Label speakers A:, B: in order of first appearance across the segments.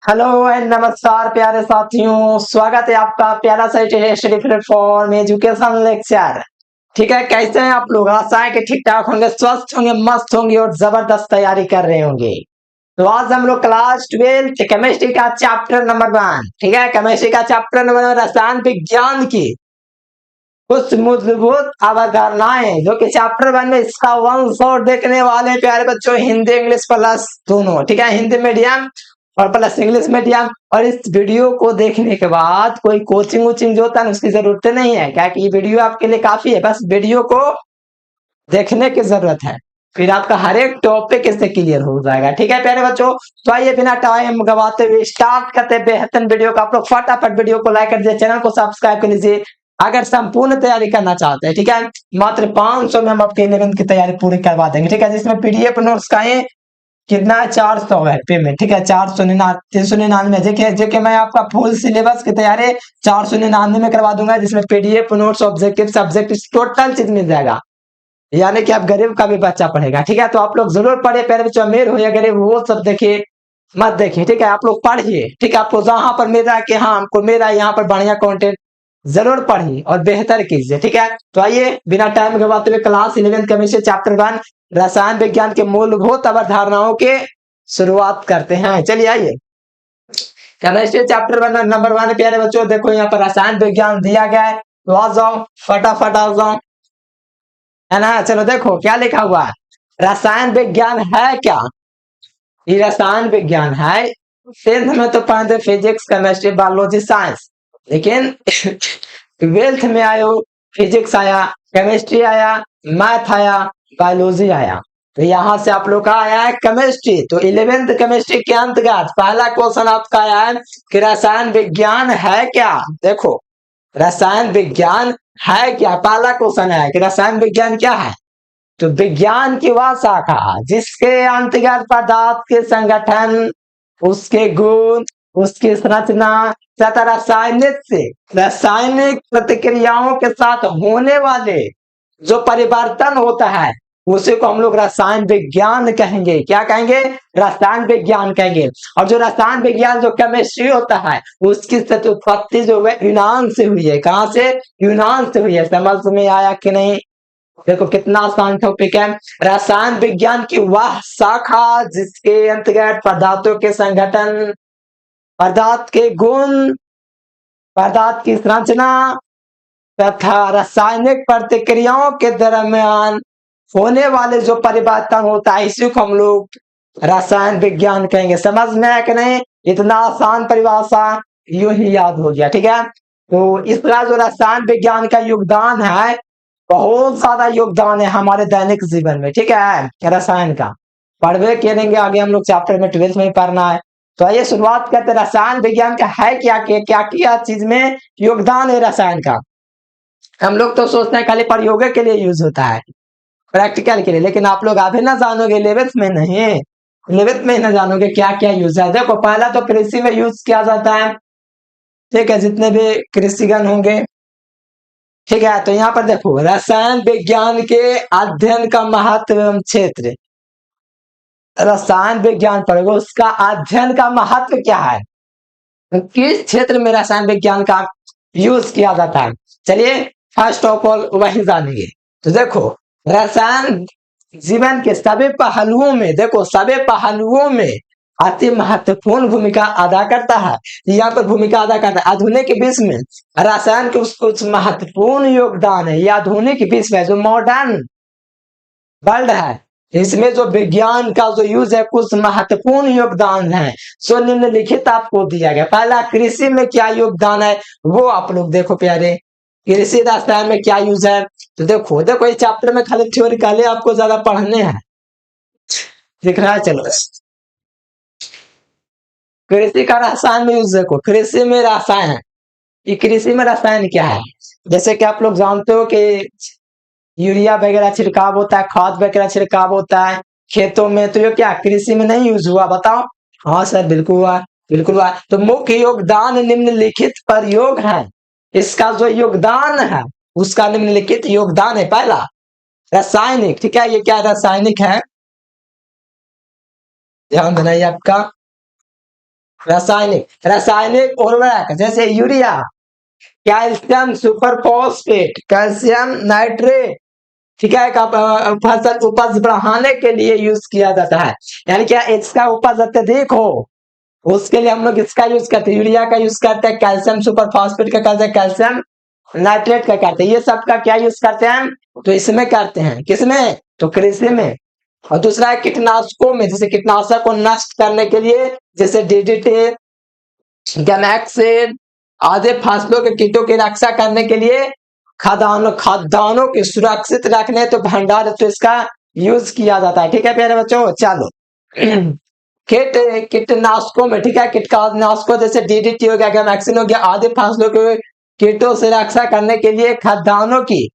A: Hello and नमस्कार प्यारे साथियों, स्वागत है आपका प्यारा सा स्टडी प्लेटफॉर्म एजुकेशन लेक्चर। ठीक है, कैसे हैं आप लोग? आशा है कि ठीक ठाक होंगे, स्वस्थ होंगे, मस्त होंगे और जबरदस्त तैयारी कर रहे होंगे। तो आज हम लोग क्लास 12 केमिस्ट्री का चैप्टर नंबर 1, ठीक है, केमिस्ट्री का चैप्टर नंबर रसायन विज्ञान की कुछ मूलभूत अवधारणाएं जो कि चैप्टर 1 में इसका वन शॉट देखने वाले प्यारे बच्चों, हिंदी इंग्लिश प्लस दोनों, ठीक है, हिंदी मीडियम और प्लस इंग्लिश मीडियम। और इस वीडियो को देखने के बाद कोई कोचिंग वोचिंग जो होता है उसकी जरूरत नहीं है, क्या कि ये वीडियो आपके लिए काफी है, बस वीडियो को देखने की जरूरत है, फिर आपका हर एक टॉपिक इससे क्लियर हो जाएगा। ठीक है प्यारे बच्चों, तो आइए बिना टाइम गवाते हुए स्टार्ट करते हैं बेहतरीन वीडियो को। आप लोग फटाफट वीडियो को लाइक कर दीजिए, चैनल को सब्सक्राइब कर लीजिए अगर संपूर्ण तैयारी करना चाहते हैं। ठीक है, मात्र 500 में हम आपके 11th की तैयारी पूरी करवा देंगे। ठीक है, जिसमें पीडीएफ नोट्स का है कितना है, 400 है पेमेंट। ठीक है, 399 देखिए, जो कि मैं आपका फुल सिलेबस की तैयारी 499 में करवा दूंगा, जिसमें PDF notes objective subject total चीज मिल जाएगा, यानी कि आप गरीब का भी बच्चा पढ़ेगा। ठीक है, तो आप लोग जरूर पढ़िए प्यारे बच्चों, अमीर हो या गरीब वो सब देखिए मत देखिए। ठीक है, आप लोग पढ़िए। ठीक है, आपको जहां पर मिल रहा है कि हाँ हमको मेरा यहाँ पर बढ़िया कंटेंट, जरूर पढ़िए और बेहतर कीजिए। ठीक है, तो आइए बिना टाइम गवाते हुए क्लास 11 केमिस्ट्री चैप्टर 1 रसायन विज्ञान के मूलभूत अवधारणाओं के शुरुआत करते हैं। चलिए आइए, केमिस्ट्री चैप्टर 1 नंबर 1 प्यारे बच्चों, देखो यहाँ पर रसायन विज्ञान दिया गया है, तो आ जाओ फटाफट आ जाओ, है ना। चलो देखो क्या लिखा हुआ है, रसायन विज्ञान है क्या? ये रसायन विज्ञान है। 10th में तो पढ़ते फिजिक्स केमिस्ट्री बायोलॉजी साइंस, लेकिन 12th में आयो फिजिक्स आया, केमिस्ट्री आया, मैथ आया, बायोलॉजी आया, तो यहाँ से आप लोग का आया है केमिस्ट्री। तो 11th केमिस्ट्री के अंतर्गत पहला क्वेश्चन आपका आया है कि रसायन विज्ञान है क्या। देखो रसायन विज्ञान है क्या, पहला क्वेश्चन है कि रसायन विज्ञान क्या है। तो विज्ञान की वह शाखा जिसके अंतर्गत पदार्थ के संगठन, उसके गुण, उसकी संरचना तथा रासायनिक प्रतिक्रियाओं के साथ होने वाले जो परिवर्तन होता है उसी को हम लोग रसायन विज्ञान कहेंगे। क्या कहेंगे? रसायन विज्ञान कहेंगे। और जो रसायन विज्ञान जो केमिस्ट्री होता है उसकी उत्पत्ति जो है यूनान से हुई है। कहां से? यूनान से हुई है। समझ में आया कि नहीं? देखो कितना आसान टॉपिक है। रसायन विज्ञान की वह शाखा जिसके अंतर्गत पदार्थों के संगठन, पदार्थ के गुण, पदार्थ की संरचना तथा रासायनिक प्रतिक्रियाओं के दरमियान होने वाले जो परिवर्तन होता है इसी को हम लोग रसायन विज्ञान कहेंगे। समझ में आया कि नहीं? इतना आसान परिभाषा यूं ही याद हो गया। ठीक है, तो इसका जो रसायन विज्ञान का योगदान है, बहुत ज्यादा योगदान है हमारे दैनिक जीवन में। ठीक है, रसायन का पढ़वे करेंगे आगे हम लोग चैप्टर में 12th में पढ़ना है। तो आइए शुरुआत करते हैं, रसायन विज्ञान का है क्या चीज में योगदान है रसायन का। हम लोग तो सोचते हैं खाली प्रयोग के लिए यूज होता है, प्रैक्टिकल के लिए, लेकिन आप लोग अभी ना जानोगे, 11th में नहीं, 11th में ना जानोगे क्या क्या यूज है। देखो पहला तो कृषि में यूज किया जाता है। ठीक है, जितने भी कृषिगण होंगे, ठीक है, तो यहाँ पर देखो रसायन विज्ञान के अध्ययन का महत्व एवं क्षेत्र, रसायन विज्ञान पढ़ोगे उसका अध्ययन का महत्व क्या है, किस क्षेत्र में रसायन विज्ञान का यूज किया जाता है। चलिए फर्स्ट ऑफ ऑल वही जानेंगे। तो देखो रसायन जीवन के सभी पहलुओं में, देखो सभी पहलुओं में अति महत्वपूर्ण भूमिका अदा करता है। यहाँ पर भूमिका अदा करता है। आधुनिक विश्व में रसायन के कुछ महत्वपूर्ण योगदान है। यह आधुनिक विश्व है जो मॉडर्न वर्ल्ड है, इसमें जो विज्ञान का जो यूज है कुछ महत्वपूर्ण योगदान है, सो निम्नलिखित आपको दिया गया। पहला कृषि में क्या योगदान है वो आप लोग देखो प्यारे, कृषि रसायन में क्या यूज है। तो देखो देखो इस चैप्टर में खाली थ्योरिकली आपको ज्यादा पढ़ने हैं, दिख रहा है। चलो कृषि का रसायन में यूज देखो, कृषि में रसायन, ये कृषि में रसायन क्या है, जैसे कि आप लोग जानते हो कि यूरिया वगैरह छिड़काव होता है, खाद वगैरह छिड़काव होता है खेतों में, तो ये क्या कृषि में नहीं यूज हुआ? बताओ। हाँ सर बिल्कुल हुआ, बिल्कुल हुआ। तो मुख्य योगदान निम्नलिखित प्रयोग है, इसका जो योगदान है उसका निम्नलिखित योगदान है। पहला रासायनिक, ठीक है, ये क्या रासायनिक है, ध्यान देना ये आपका रासायनिक रासायनिक उर्वरक जैसे urea, calcium super phosphate, calcium nitrate, ठीक है, का फसल उपज बढ़ाने के लिए यूज किया जाता है। यानी क्या इसका उपज अत्यधिक हो उसके लिए हम लोग इसका यूज करते हैं, यूरिया का यूज करते हैं, कैल्शियम सुपर फॉस्फेट का करते हैं, कैल्शियम नाइट्रेट का करते हैं। ये सब का क्या यूज करते हैं तो इसमें करते हैं, किसमें तो कृषि में। और दूसरा है कीटनाशकों में, जैसे कीटनाशक को नष्ट करने के लिए जैसे डीडीटी, गैमेक्सिन आदि फसलों के कीटों की रक्षा करने के लिए खाद्यान्नों के सुरक्षित रखने तो भंडार तो इसका यूज किया जाता है। ठीक है प्यारे बच्चों, चलो कीटनाशकों में, ठीक है, कीटनाशकों जैसे डीडीटी हो गया, गैमेक्सिन हो गया आदि फसलों के कीटों से रक्षा करने के लिए खाद्यान्नों की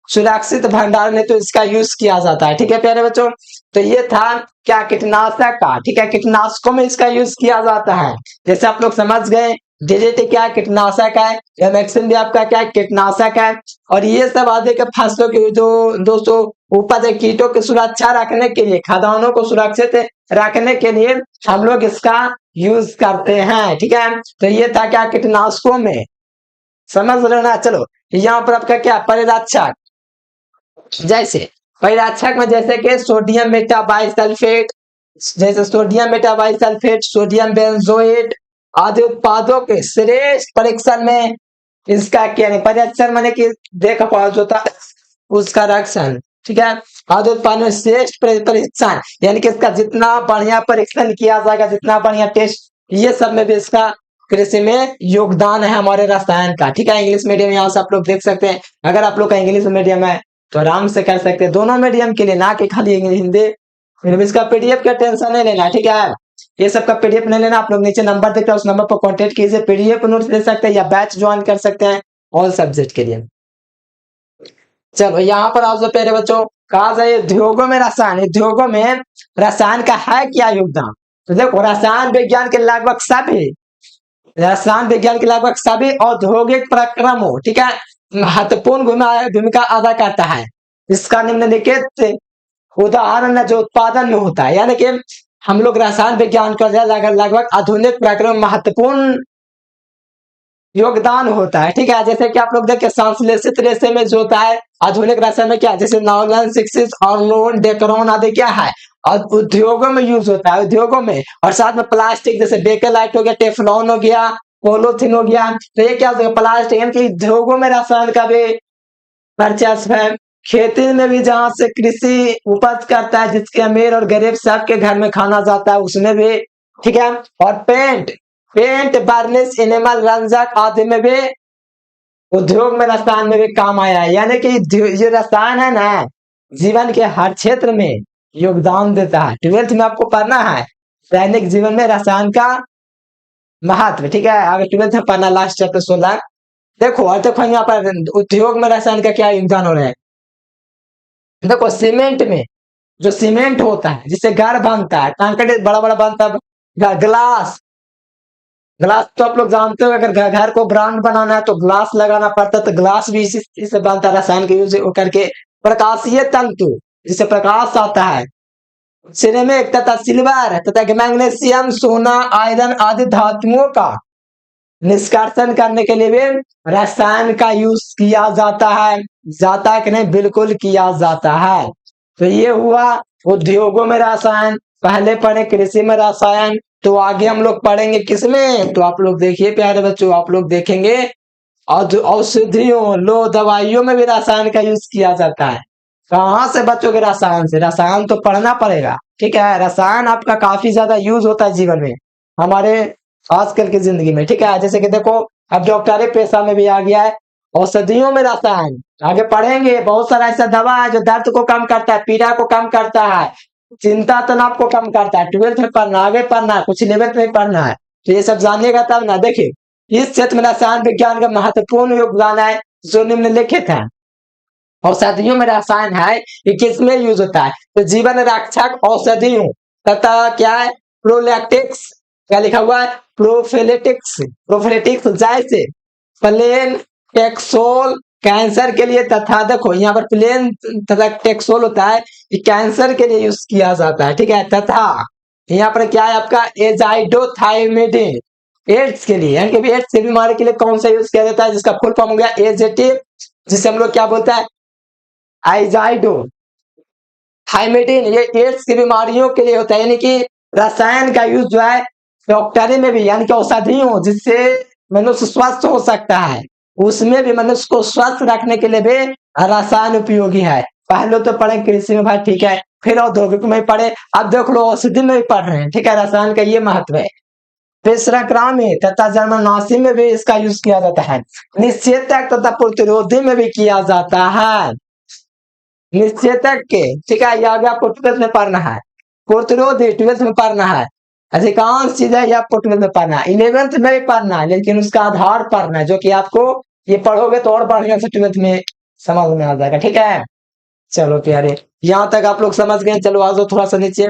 A: सुरक्षित भंडार में तो इसका यूज किया जाता है। ठीक है प्यारे बच्चों, तो ये था क्या कीटनाशक का, ठीक है, कीटनाशकों में इसका यूज किया जाता है। जैसे आप लोग समझ गए डीडीटी क्या कीटनाशक है, गैमेक्सिन भी आपका क्या कीटनाशक है, और ये सब आदि के फसलों के जो दोस्तों उपज कीटों की सुरक्षा रखने के लिए, खाद्यान्नों को सुरक्षित रखने के लिए हम लोग इसका यूज करते हैं। ठीक है, तो ये था क्या कीटनाशकों में, समझ रहे ना। चलो यहाँ पर आपका क्या परिरक्षक, जैसे परिरक्षक में जैसे कि सोडियम मेटाबाइसल्फेट, जैसे सोडियम मेटाबाइसल्फेट, सोडियम बेंजोएट आदि उत्पादों के श्रेष्ठ परीक्षण में इसका क्या नहीं, परीक्षण मैंने कि देखा पास होता उसका रक्षण, ठीक है, आदि उत्पादों में श्रेष्ठ परीक्षण यानी कि इसका जितना बढ़िया परीक्षण किया जाएगा, जितना बढ़िया टेस्ट, ये सब में भी इसका कृषि में योगदान है हमारे रसायन का। ठीक है, इंग्लिश मीडियम यहाँ से आप लोग देख सकते हैं, अगर आप लोग का इंग्लिश मीडियम है तो आराम से कर सकते हैं, दोनों मीडियम के लिए, ना कि खाली हिंदी। इसका पीडीएफ का टेंशन नहीं लेना, ठीक है, ये सब का पीडीएफ नहीं लेना। आप लोग नीचे नंबर देख रहे हैं उस नंबर पर कांटेक्ट कीजिए, पीडीएफ नोट्स ले सकते हैं या बैच ज्वाइन कर सकते हैं ऑल सब्जेक्ट के लिए। चलो यहाँ पर आप प्यारे बच्चों कहा जाए उद्योगों में रसायन, उद्योगों में रसायन का है क्या योगदान, तो देखो रसायन विज्ञान के लगभग सभी, रसायन विज्ञान के लगभग सभी औद्योगिक प्रक्रमों, ठीक है, महत्वपूर्ण भूमिका अदा करता है। इसका निम्नलिखित उदाहरण जो उत्पादन में होता है, यानी कि हम लोग रसायन विज्ञान का लगभग आधुनिक प्रक्रम महत्वपूर्ण योगदान होता है। ठीक है, जैसे कि आप लोग देखिए संश्लेषित रेशे में जो होता है आधुनिक रसायन में क्या, जैसे नाइलॉन, सिक्सिस, ऑर्लोन, डेकरोन आदि क्या है और उद्योगों में यूज होता है, उद्योगों में। और साथ में प्लास्टिक जैसे बेकेलाइट हो गया, टेफ्लॉन हो गया, पॉलीथीन हो गया, तो ये क्या हो गया प्लास्टिक, यानी उद्योगों में रसायन का भी वर्चस्व है। खेती में भी जहां से कृषि उपज करता है जिसके अमीर और गरीब सबके घर में खाना जाता है उसमें भी, ठीक है। और पेंट बार्निश इनेमल रंजक आदि में भी उद्योग में रसायन में भी काम आया है। यानी कि ये रसायन है ना जीवन के हर क्षेत्र में योगदान देता है। 12th में आपको पढ़ना है दैनिक जीवन में रसायन का महत्व, ठीक है, अगर 12th में पढ़ना लास्ट चैप्टर 16। देखो और देखो यहाँ पर उद्योग में रसायन का क्या योगदान हो रहा है। देखो सीमेंट में, जो सीमेंट होता है जिससे घर बनता है, कंक्रीट बड़ा बड़ा बनता है, ग्लास, ग्लास तो आप लोग जानते हो अगर घर को ब्रांड बनाना है तो ग्लास लगाना पड़ता है, तो ग्लास भी इसी से बनता है रसायन के यूज करके। प्रकाशीय तंतु जिससे प्रकाश आता है, सिरेमिक तथा सिल्वर तथा मैग्नीशियम, सोना, आयरन आदि धातुओं का निष्कर्षण करने के लिए भी रसायन का यूज किया जाता है, जाता है कि नहीं, बिल्कुल किया जाता है। तो ये हुआ उद्योगों में रसायन, पहले पढ़े कृषि में रसायन, तो आगे हम लोग पढ़ेंगे किसमें, तो आप लोग देखिए प्यारे बच्चों, आप लोग देखेंगे औषधियों, लो दवाइयों में भी रसायन का यूज किया जाता है। कहाँ से बच्चों के रसायन से, रसायन तो पढ़ना पड़ेगा, ठीक है, रसायन आपका काफी ज्यादा यूज होता है जीवन में हमारे आजकल की जिंदगी में, ठीक है। जैसे कि देखो अब डॉक्टरी पेशा में भी आ गया है औषधियों में रसायन, आगे पढ़ेंगे बहुत सारा ऐसा दवा है जो दर्द को कम करता है, पीड़ा को कम करता है, चिंता तनाव को कम करता है। 12th में पढ़ना, आगे पढ़ना है, कुछ 11th में पढ़ना है, तो ये सब जानिएगा तब ना। देखिए इस क्षेत्र में रसायन विज्ञान का महत्वपूर्ण योगदान है जो निम्नलिखित है। औषधियों में रसायन है ये किसमें यूज होता है, तो जीवन रक्षक औषधियों तथा क्या है प्रोलैक्टिक्स, क्या लिखा हुआ है प्रोफिलेटिक्स, प्रोफिलेटिक्स जैसे प्लेन टेक्सोल कैंसर के लिए, तथा देखो यहाँ पर प्लेन तथा टेक्सोल होता है ये कैंसर के लिए यूज किया जाता है, ठीक है, तथा यहाँ पर क्या है आपका एजाइडोथाइमिडिन, एड्स के लिए, यानी कि एड्स की बीमारी के लिए कौन सा यूज किया जाता है, जिसका फुल फॉर्म हो गया एजेटिव, जिसे हम लोग क्या बोलते हैं आइजाइडो थाइमिडिन। ये एड्स की बीमारियों के लिए होता है, यानी कि रसायन का यूज जो है डॉक्टरी में भी, यानी कि औषधियों जिससे मनुष्य स्वस्थ हो सकता है, उसमें भी मनुष्य को स्वस्थ रखने के लिए भी रसायन उपयोगी है। पहले तो पढ़े कृषि में भाई, ठीक है, फिर औद्योगिक में पढ़े, अब देख लो औषधि में भी पढ़ रहे हैं, ठीक है, रसायन का ये महत्व है। फिर संक्रामक तथा जन्मनाशी में भी इसका यूज किया जाता है, निषेधक तथा प्रतिरोधी में भी किया जाता है। निश्चेतक के, ठीक है, ये आगे आपको 12th में पढ़ना है, प्रतिरोधी 12th में पढ़ना है, अधिकांश चीजें ये आपको 12th में पढ़ना है, 11th में भी पढ़ना है, लेकिन उसका आधार पढ़ना है, जो कि आपको ये पढ़ोगे तो और बढ़िया से 12th में समझ में आ जाएगा, ठीक है। चलो प्यारे, यहाँ तक आप लोग समझ गए, चलो आ जाओ थोड़ा सा नीचे।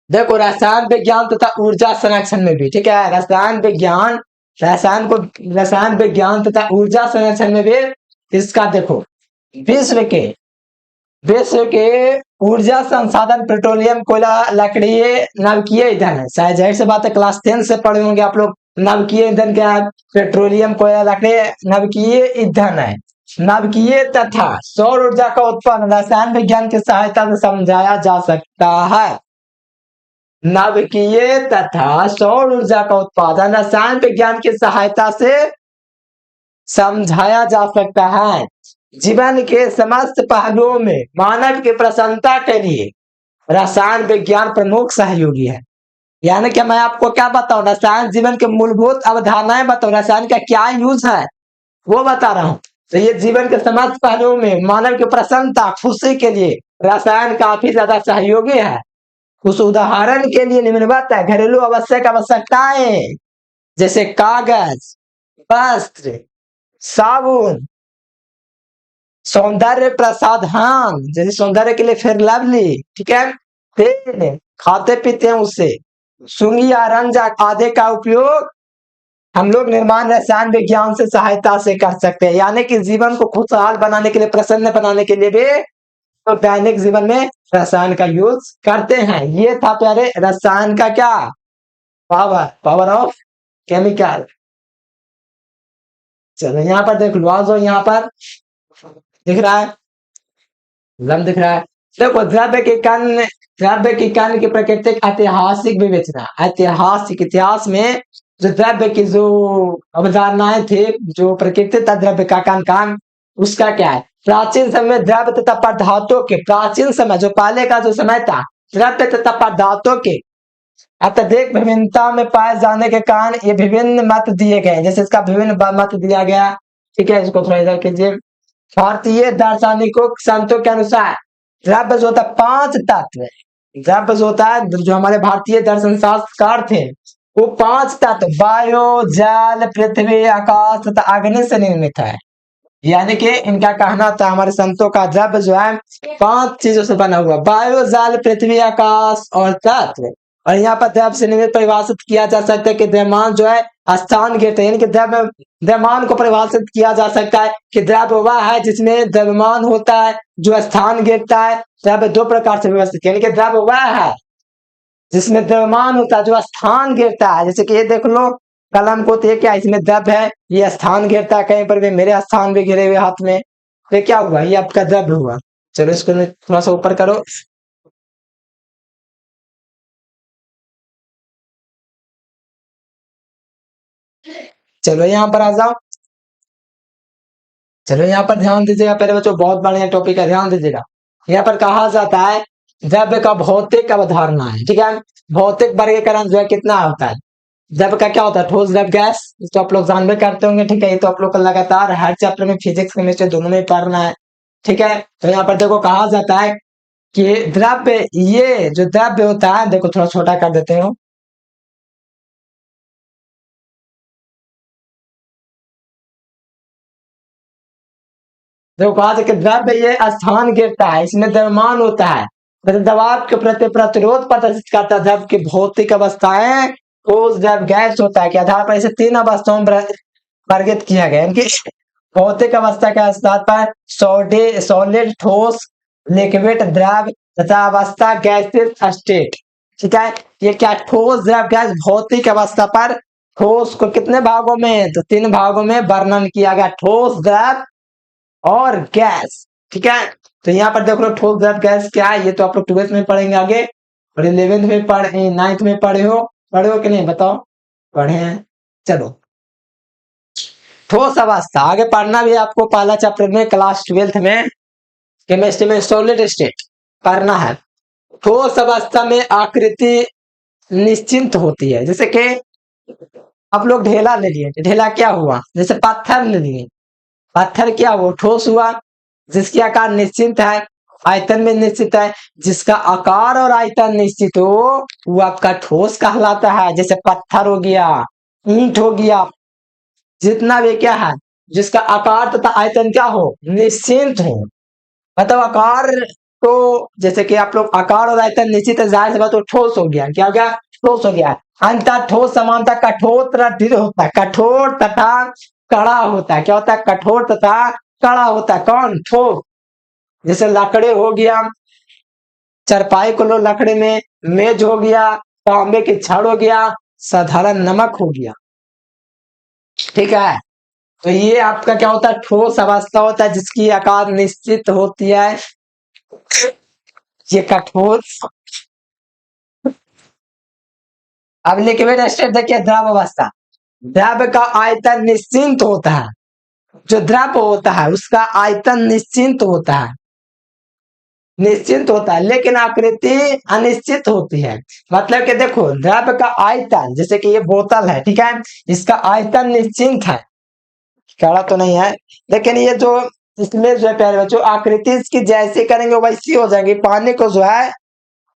A: देखो रसायन विज्ञान तथा ऊर्जा संरक्षण में भी, ठीक है, रसायन विज्ञान, रसायन विज्ञान तथा ऊर्जा संरक्षण में भी इसका देखो विश्व के विश्व के ऊर्जा संसाधन पेट्रोलियम, कोयला, लकड़ी, नवकीय ईंधन है। शायद जाहिर सी बात है क्लास 10 से पढ़े होंगे आप लोग। नवकीय ईंधन क्या है? पेट्रोलियम, कोयला, लकड़ी नवकीय ईंधन है। नवकीय तथा सौर ऊर्जा का उत्पादन रसायन विज्ञान की सहायता से समझाया जा सकता है। नवकीय तथा सौर ऊर्जा का उत्पादन रसायन विज्ञान की सहायता से समझाया जा सकता है। जीवन के समस्त पहलुओं में मानव की प्रसन्नता के लिए रसायन विज्ञान प्रमुख सहयोगी है। यानी कि मैं आपको क्या बताऊं, रसायन जीवन के मूलभूत अवधारणाएं बताऊं, रसायन का क्या यूज है वो बता रहा हूं। तो ये जीवन के समस्त पहलुओं में मानव की प्रसन्नता, खुशी के लिए रसायन काफी ज्यादा सहयोगी है। उस उदाहरण के लिए निम्नवत है घरेलू आवश्यकताएं, जैसे कागज, वस्त्र, साबुन, सौंदर्य प्रसाधन, जैसे सौंदर्य के लिए फेयर लवली, ठीक है, तेल, खाते पीते हैं उससे, सुंगी या रंजक आदि का उपयोग हम लोग निर्माण रसायन विज्ञान से सहायता से कर सकते हैं। यानी कि जीवन को खुशहाल बनाने के लिए, प्रसन्न बनाने के लिए भी तो दैनिक जीवन में रसायन का यूज करते हैं। ये था प्यारे रसायन का क्या पावर ऑफ केमिकल। चलो यहाँ पर देख लो, आ जाओ यहाँ पर, दिख रहा है लम दिख रहा है। देखो द्रव्य के कण की प्राकृतिक ऐतिहासिक विवेचना, ऐतिहासिक इतिहास में जो द्रव्य की जो अवधारणाएं थे, जो प्रकृति था द्रव्य का कण, उसका क्या है, प्राचीन समय द्रव्य तथा पदार्थों के, प्राचीन समय जो पहले का जो समय था, द्रव्य तथा पदार्थों के अत्यधिक विभिन्नता में पाए जाने के कारण ये विभिन्न मत दिए गए। जैसे इसका विभिन्न मत दिया गया, ठीक है, इसको थोड़ा इधर कीजिए। भारतीय दार्शनिकों संतों के अनुसार द्रव्य जो होता है 5 तत्व, द्रव्य जो होता है, जो हमारे भारतीय दर्शन शास्त्रकार थे, वो 5 तत्व वायु, जल, पृथ्वी, आकाश तथा अग्नि से निर्मित है। यानी कि इनका कहना था, हमारे संतों का द्रव्य जो है 5 चीजों से बना हुआ, वायु, जल, पृथ्वी, आकाश और तत्व। और यहाँ पर द्रव्य से निमित्त परिभाषित किया जा सकता है कि द्रव्यमान जो है स्थान गिरते, यानी कि द्रव्यमान को परिभाषित किया जा सकता है कि द्रव्य वह है जिसमें द्रव्यमान होता है जो स्थान गिरता है। द्रव्य 2 प्रकार से व्यवस्थित, यानी कि द्रव्य वह है जिसमें द्रव्यमान होता है जो स्थान गिरता है। जैसे कि ये देख लो कलम को, तो ये क्या, इसमें द्रव्य है, ये स्थान गिरता है, कहीं पर भी मेरे स्थान भी गिरे हुए हाथ में, तो क्या हुआ, ये आपका द्रव्य हुआ। चलो इसको थोड़ा सा ऊपर करो। चलो यहाँ पर आ जाओ। चलो यहाँ पर ध्यान दीजिएगा पहले बच्चों, बहुत बढ़िया टॉपिक है, ध्यान दीजिएगा। यहाँ पर कहा जाता है द्रव्य का भौतिक अवधारणा है, ठीक है। भौतिक वर्गीकरण जो है कितना होता है, द्रव्य का क्या होता है, ठोस, द्रव, गैस, तो आप लोग जानबे करते होंगे, ठीक है। ये तो आप लोग को लगातार हर चैप्टर में फिजिक्स, केमिस्ट्री दोनों में पढ़ना है, ठीक है। तो यहाँ पर देखो कहा जाता है कि द्रव्य, ये जो द्रव्य होता है, देखो थोड़ा छोटा कर देते हो, देखो कहा जाता है कि द्रव्य ये स्थान गिरता है, इसमें द्रव्यमान होता है, मतलब दबाव के प्रति प्रतिरोध प्रदर्शित करता है। द्रव्य की भौतिक अवस्थाएं ठोस, द्रव, गैस होता है के आधार पर इसे 3 अवस्थाओं में वर्गित किया गया। इनकी भौतिक अवस्था के आधार पर सॉलिड, ठोस, लिक्विड, द्रव, तथा अवस्था गैसेस स्टेट। ठीक है, ये क्या ठोस द्रव गैस भौतिक अवस्था पर ठोस को कितने भागों में, तो 3 भागों में वर्णन किया गया, ठोस द्रव और गैस। ठीक है, तो यहाँ पर देख लो ठोस द्रव गैस क्या है, ये तो आप लोग 12th में पढ़ेंगे आगे, और 11th में पढ़े, 9th में पढ़े हो कि नहीं बताओ, पढ़े हैं। चलो ठोस अवस्था आगे पढ़ना भी आपको पहला चैप्टर में क्लास 12th में केमिस्ट्री में सॉलिड स्टेट पढ़ना है। ठोस अवस्था में आकृति निश्चिंत होती है, जैसे कि आप लोग ढेला ले लिए, ढेला क्या हुआ, जैसे पत्थर ले लिए, पत्थर क्या हुआ, ठोस हुआ, जिसकी आकार निश्चित है, आयतन में निश्चित है, जिसका आकार और आयतन निश्चित हो वो आपका ठोस कहलाता है। जैसे पत्थर हो गया, ईंट हो गया, जितना भी क्या है जिसका आकार तथा आयतन क्या हो, निश्चित हो, मतलब आकार, तो जैसे कि आप लोग आकार और आयतन निश्चित है, जाहिर सी बात तो ठोस हो गया, क्या हो गया, ठोस हो गया। अंतर ठोस समानता कठोर तथा दृढ़ होता है, कठोर तथा कड़ा होता है, क्या होता है, कठोर तथा कड़ा होता है, कौन, ठोस। जैसे लकड़े हो गया, चरपाई को लो लकड़े में, मेज हो गया, तांबे की छड़ हो गया, साधारण नमक हो गया। ठीक है, तो ये आपका क्या होता है, ठोस अवस्था होता है जिसकी आकार निश्चित होती है, ये कठोर। अब लिक्विड स्टेट देखिए, द्रव अवस्था, द्रव का आयतन निश्चित होता है, जो द्रव होता है उसका आयतन निश्चित होता है, निश्चित होता है, लेकिन आकृति अनिश्चित होती है। मतलब कि देखो द्रव का आयतन, जैसे कि ये बोतल है, ठीक है, इसका आयतन निश्चित है, कड़ा तो नहीं है, लेकिन ये जो इसमें जो है प्यारे बच्चों आकृति इसकी जैसी करेंगे वैसी हो जाएगी। पानी को जो है,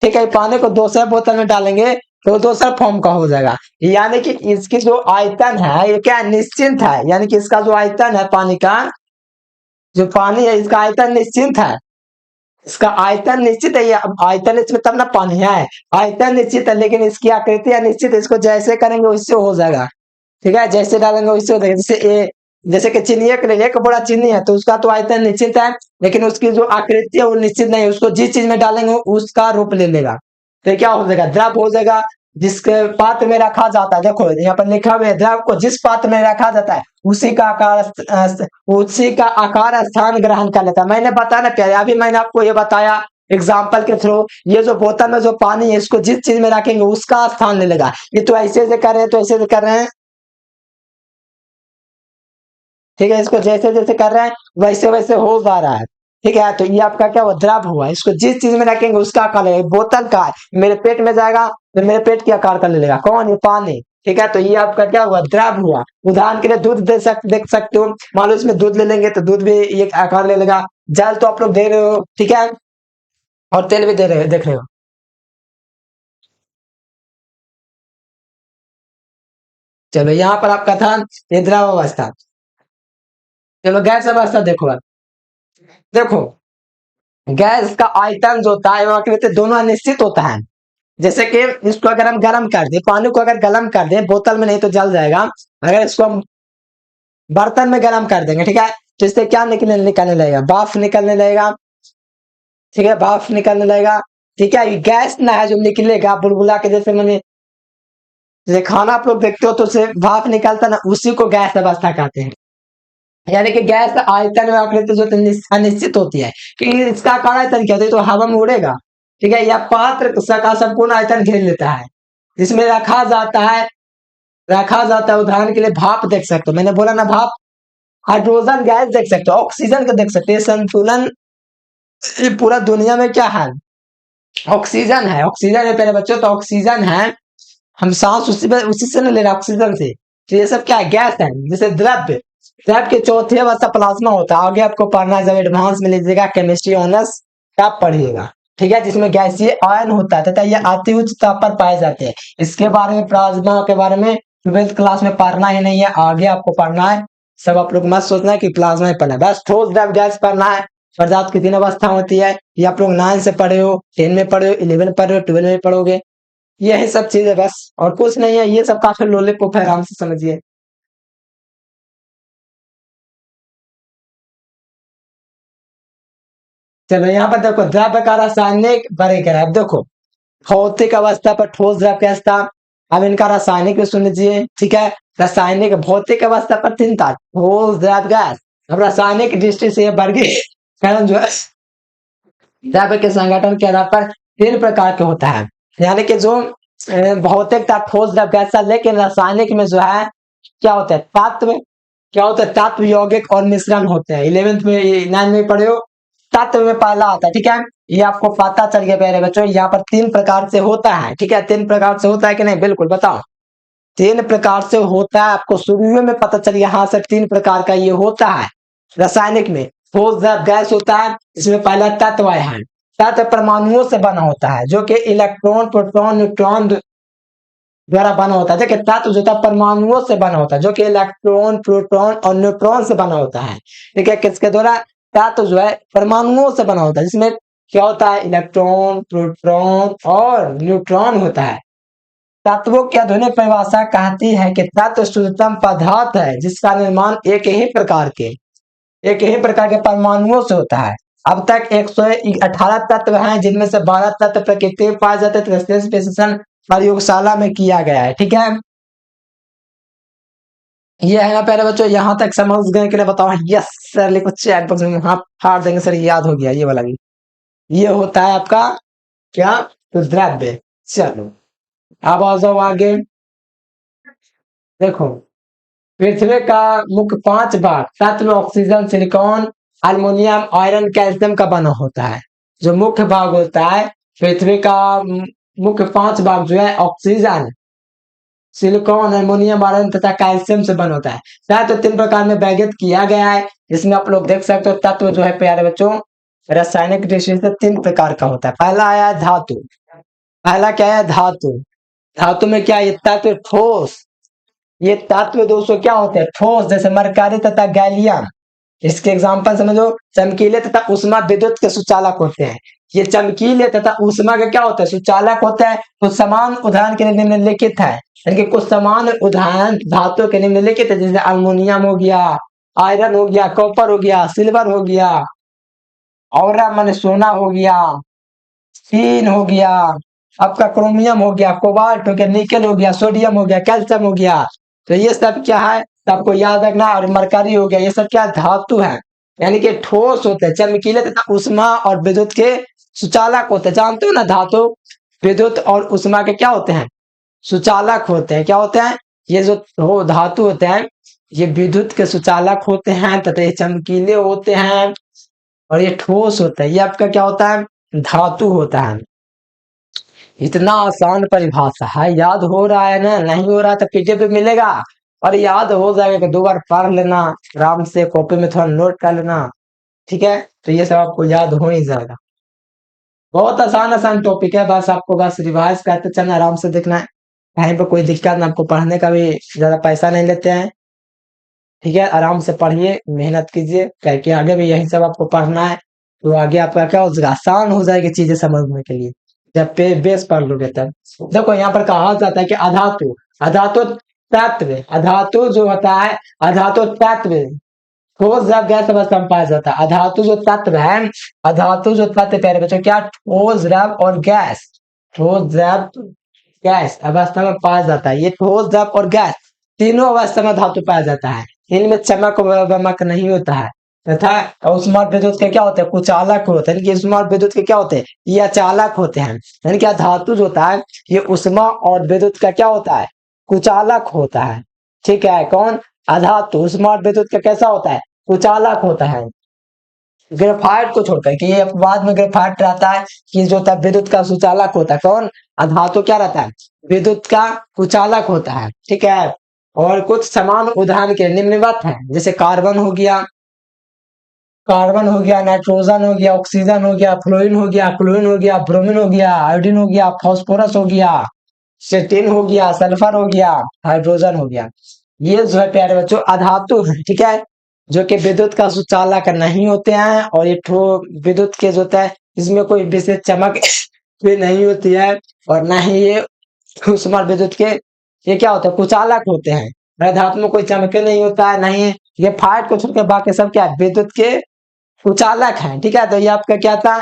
A: ठीक है, पानी को दूसरे बोतल में डालेंगे तो दूसरा फॉर्म का हो जाएगा, यानी कि इसकी जो आयतन है ये क्या निश्चित है, यानी कि इसका जो आयतन है पानी का, जो पानी है इसका आयतन निश्चित है, इसका आयतन निश्चित है, ये आयतन निश्चित तब ना पानी है, आयतन निश्चित है, लेकिन इसकी आकृति अनिश्चित है, इसको जैसे करेंगे वैसे हो जाएगा। ठीक है, जैसे डालेंगे वैसे हो जाएगा। जैसे कि चीनी एक बड़ा चीनी है तो उसका तो आयतन निश्चित है, लेकिन उसकी जो आकृति है वो निश्चित नहीं है, उसको जिस चीज में डालेंगे उसका रूप ले लेगा, तो क्या हो जाएगा, द्रव हो जाएगा, जिसके पात्र में रखा जाता है। देखो यहाँ पर लिखा हुआ है, द्रव को जिस पात्र में रखा जाता है उसी का आकार स्थान ग्रहण कर लेता है। मैंने बताया ना प्यारे, अभी मैंने आपको ये बताया एग्जाम्पल के थ्रू, ये जो बोतल में जो पानी है इसको जिस चीज में रखेंगे उसका स्थान ले लेगा। ये तो ऐसे से कर रहे हैं, तो ऐसे से कर रहे हैं, ठीक है, इसको जैसे जैसे कर रहे हैं वैसे वैसे हो जा रहा है। ठीक है, तो ये आपका क्या हुआ, द्रव हुआ, इसको जिस चीज में रखेंगे उसका आकार लेगा। बोतल का मेरे पेट में जाएगा तो मेरे पेट की आकार का ले लेगा, कौन, ये पानी। ठीक है, तो ये आपका क्या हुआ, द्रव हुआ। उदाहरण के लिए दूध देख सकते हो, मान लो इसमें दूध ले लेंगे तो दूध भी एक आकार ले लेगा। जल तो आप लोग दे रहे हो, ठीक है, और तेल भी दे रहे हो, देख रहे हो। चलो यहाँ पर आपका था ये द्रव अवस्था। चलो गैस अवस्था देखो अब, देखो गैस का आयतन जो होता है वो आकृति दोनों अनिश्चित होता है। जैसे कि इसको अगर हम गर्म कर दें, पानी को अगर गर्म कर दें, बोतल में नहीं तो जल जाएगा, अगर इसको हम बर्तन में गर्म कर देंगे, ठीक है, तो इससे क्या निकलने लगेगा, भाप निकलने लगेगा। ठीक है, भाप निकलने लगेगा। ठीक है, ये गैस ना है जो निकलेगा बुलबुला के, जैसे मैंने जैसे खाना आप लोग देखते हो तो उससे भाप निकलता ना, उसी को गैस अवस्था कहते हैं। यानी कि गैस आयतन में आकृति जो अनिश्चित होती है, कि इसका आकार आयतन क्या होता है, तो हवा में उड़ेगा। ठीक है, या पात्र का संपूर्ण आयतन घेर लेता है, जिसमें रखा जाता है। उदाहरण के लिए भाप देख सकते हो, मैंने बोला ना भाप, हाइड्रोजन गैस देख सकते हो, ऑक्सीजन को देख सकते हो, संतुलन ये पूरा दुनिया में क्या है, ऑक्सीजन है, ऑक्सीजन है पहले बच्चों, तो ऑक्सीजन है, हम सांस उसी से नहीं ले रहे, ऑक्सीजन से। तो ये सब क्या है, गैस है। जैसे द्रव्य, द्रव के चौथे अवस्था प्लाज्मा होता है, आगे आपको पढ़ना है जब एडवांस में लीजिएगा केमिस्ट्री ऑनर्स तब पढ़िएगा। ठीक है, जिसमें गैसीय आयन होता है तथा ये अति उच्च ताप पर पाए जाते हैं। इसके बारे में, प्लाज्मा के बारे में 12th क्लास में पढ़ना ही नहीं है, आगे आपको पढ़ना है। सब आप लोग मत सोचना है कि प्लाज्मा ही पढ़ना है, बस ठोस द्रव गैस पढ़ना है। पदार्थ की 3 अवस्था होती है, ये आप लोग 9 से पढ़े हो, 10 में पढ़े हो, 11 पढ़े हो, 12 में पढ़ोगे, यही सब चीजें बस, और कुछ नहीं है, ये सब काफी लोलीपॉप है, आराम से समझिए। चलो यहाँ पर देखो द्रव्य का रासायनिक वर्गीकरण। अब देखो भौतिक अवस्था पर ठोस द्रव गैस था। अब इनका रासायनिक भी सुन लीजिए, ठीक है। रासायनिक भौतिक अवस्था पर तीन था, ठोस द्रव गैस। अब रासायनिक दृष्टि से वर्गीकरण जो है द्रव्य के संगठन के आधार पर तीन प्रकार के होता है। यानी कि जो भौतिक था ठोस द्रव गैस था, लेकिन रासायनिक में जो है क्या होता है तत्व, क्या होता है तत्व यौगिक और मिश्रण होते हैं। 11th में 9 में पढ़े हो, तत्व में पहला आता है, ठीक है। ये आपको पता चल गया प्यारे बच्चों, यहाँ पर तीन प्रकार से होता है, ठीक है। तीन प्रकार से होता है कि नहीं, बिल्कुल बताओ। तीन प्रकार से होता है, आपको शुरू में पता चल गया, हाँ सर 3 प्रकार का ये होता है। रासायनिक में ठोस द्रव गैस होता है, इसमें पहला तत्व है। तत्व परमाणुओं से बना होता है, जो कि इलेक्ट्रॉन प्रोटॉन न्यूट्रॉन द्वारा बना होता है। देखिए तत्व जो होता है परमाणुओं से बना होता है, जो कि इलेक्ट्रॉन प्रोटॉन और न्यूट्रॉन से बना होता है, ठीक है। किसके द्वारा, तत्व जो है परमाणुओं से बना होता है, जिसमें क्या होता है इलेक्ट्रॉन प्रोटॉन और न्यूट्रॉन होता है। तत्वों की आधुनिक परिभाषा कहती है कि तत्व शुद्धतम पदार्थ है जिसका निर्माण एक ही प्रकार के परमाणुओं से होता है। अब तक 118 तत्व हैं, जिनमें से 12 तत्व प्रकृति में पाए जाते हैं, विश्लेषण प्रयोगशाला में किया गया है, ठीक है। ये है ना प्यारे बच्चों, यहाँ तक समझ गए कि नहीं बताओ। यस सर लिखो चैट बॉक्स में, हाँ फाड़ देंगे सर, याद हो गया ये वाला भी। ये होता है आपका क्या, तो द्रव्य। चलो अब आ जाओ आगे। देखो पृथ्वी का मुख्य 5 भाग तत्व oxygen silicon aluminium iron calcium का बना होता है। जो मुख्य भाग होता है पृथ्वी का, मुख्य 5 भाग जो है ऑक्सीजन सिलिकॉन अल्मीनियम आयरन तथा कैल्शियम से बना होता है। तत्व 3 प्रकार में वर्गीकृत किया गया है, जिसमें आप लोग देख सकते हो तत्व जो है प्यारे बच्चों रासायनिक दृष्टि से 3 प्रकार का होता है। पहला आया धातु। पहला क्या है धातु। धातु में क्या ये तत्व ठोस, ये तत्व दोस्तों क्या होते हैं ठोस, जैसे मरकरी तथा गैलियम। इसके एग्जांपल समझो, चमकीले तथा उष्मा विद्युत के सुचालक होते हैं। ये चमकीले तथा उष्मा के क्या होता है सुचालक होते हैं। कुछ समान उदाहरण के लिए निम्नलिखित है, यानी कि कुछ समान उदाहरण धातु के निम्नलिखित है, जैसे अल्मीनियम हो गया, आयरन हो गया, कॉपर हो गया, सिल्वर हो गया, और माने सोना हो गया, टीन हो गया, आपका क्रोमियम हो गया, कोबाल्ट हो गया, निकल हो गया, सोडियम हो गया, कैल्शियम हो गया। तो ये सब क्या है सबको याद रखना। और मरकरी हो गया, ये सब क्या धातु है, यानी कि ठोस होते हैं, चमकीले तथा उष्मा और विद्युत के सुचालक होते हैं। जानते हो ना धातु विद्युत और उष्मा के क्या होते हैं सुचालक होते हैं। क्या होते हैं ये जो धातु होते हैं, ये विद्युत के सुचालक होते हैं तथा ये चमकीले होते हैं और ये ठोस होता है। ये आपका क्या होता है धातु होता है। इतना आसान परिभाषा है, याद हो रहा है ना, नहीं हो रहा तो पीडीएफ पे मिलेगा और याद हो जाएगा कि 2 बार पढ़ लेना आराम से, कॉपी में थोड़ा नोट कर लेना, ठीक है। तो ये सब आपको याद हो ही जाएगा। बहुत आसान आसान टॉपिक है, बस आपको बस रिवाइज करते चलना, आराम से देखना है, कहीं पर कोई दिक्कत ना। आपको पढ़ने का भी ज्यादा पैसा नहीं लेते हैं, ठीक है। आराम से पढ़िए, मेहनत कीजिए, करके आगे भी यही सब आपको पढ़ना है। तो आगे आपका क्या हो जाएगा आसान हो जाएगी चीजें समझने के लिए, जब पे बेस पढ़ लोगे तब। देखो यहाँ पर कहा जाता है कि अधातु, अधातु तत्व, अधातु जो होता है अधातु तत्व ठोस द्रव गैस अवस्था में पाया जाता है। अधातु जो तत्व है, अधातु जो तत्व प्यारे बच्चों क्या ठोस द्रव और गैस, ठोस द्रव गैस अवस्था में पाया जाता है। ये ठोस द्रव और गैस तीनों अवस्था में धातु पाया जाता है। इनमें चमक वमक नहीं होता है तथा उष्मा विद्युत के क्या होते हैं कुचालक होते हैं। उष्मा विद्युत के क्या होते हैं ये अचालक होते हैं। यानी कि धातु जो होता है ये उष्मा और विद्युत का क्या होता है कुचालक होता है, ठीक है। कौन अधातु उष्मा और विद्युत का कैसा होता है कुचालक होता है। ग्रेफाइट को छोड़कर कि ये बाद में ग्रेफाइट रहता है कि जो होता है विद्युत का सुचालक होता है। कौन अधातु क्या रहता है विद्युत का कुचालक होता है, ठीक है। और कुछ समान उदाहरण के निम्नवत है, जैसे कार्बन हो गया, कार्बन हो गया, नाइट्रोजन हो गया, ऑक्सीजन हो गया, फ्लोरीन हो गया, क्लोरीन हो गया, ब्रोमीन हो गया, आयोडीन हो गया, फास्फोरस हो गया, सेटिन हो गया, सल्फर हो गया, हाइड्रोजन हो गया। ये जो है प्यारे बच्चों अधातु है, ठीक है, जो कि विद्युत का सुचालक नहीं होते हैं। और ये विद्युत के जो होता है इसमें कोई विशेष चमक भी नहीं होती है, और न ही ये उष्मा विद्युत के ये क्या होता है कुचालक होते हैं। धातु में कोई चमके नहीं होता है, नहीं ये फाइट को छोड़कर बाकी सब क्या है विद्युत के उचालक है, ठीक है। तो ये आपका क्या था,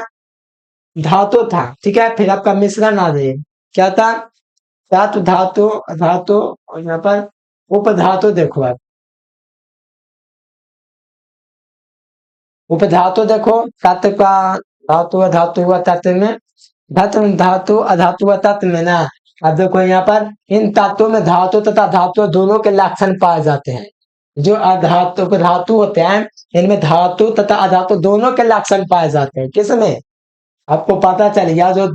A: धातु था, ठीक है। फिर आपका मिश्रण आ जाए, क्या था, धातु धातु धातु, और यहाँ पर उपधातु देखो आप, उपधातु देखो, तत्व का धातु अधातु हुआ तत्व में, धातु धातु अधातु हुआ तत्व में ना। अब देखो यहाँ पर इन तत्वों में धातु तथा धातु दोनों के लक्षण पाए जाते हैं। जो अधातु धातु होते हैं, इनमें धातु तथा अधातु दोनों के लक्षण पाए जाते हैं। किसमें, आपको पता चल गया, जो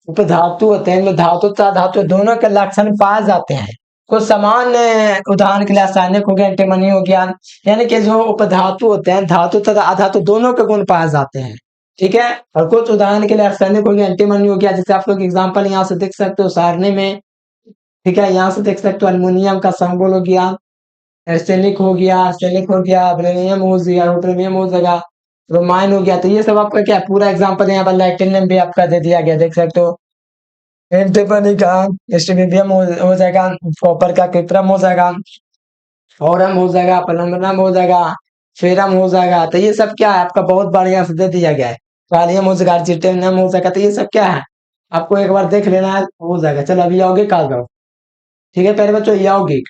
A: उपधातु होते हैं इनमें धातु तथा धातु दोनों के लक्षण पाए जाते हैं। कुछ समान उदाहरण के लिए रासायनिक हो गया, एंटीमनी हो गया, यानी कि जो उपधातु होते हैं धातु तथा अधातु दोनों के गुण पाए जाते हैं, ठीक है। और कुछ उदाहरण के लिए रासायनिक हो गया, एंटीमनी हो गया, जैसे आप लोग एग्जाम्पल यहाँ से देख सकते हो सारणी में, ठीक है। यहाँ से देख सकते हो अल्मोनियम का संबल हो गया, एर्सेनिक हो गया, आर्सेनिक हो गया, ब्रेनियम हो गया, यूट्रेनियम हो जाएगा, रोमाइन हो गया। तो ये सब आपका क्या पूरा एग्जांपल यहाँ पर लाइटिनियम भी आपका दे दिया गया, देख सकते हो। एंटीमनी का स्ट्रोबियम हो जाएगा, कॉपर का कृत्रिम हो जाएगा, ऑरम हो जाएगा, प्लैटिनम हो जाएगा, फेरम हो जाएगा। तो ये सब क्या है आपका बहुत बढ़िया से दे दिया गया है। कालियम हो जाएगा, जिर्कोनियम हो जाएगा। तो ये सब क्या है आपको एक बार देख लेना है, हो जाएगा। चलो अभी यौगिक आ जाओ, ठीक है। पहले बच्चों यौगिक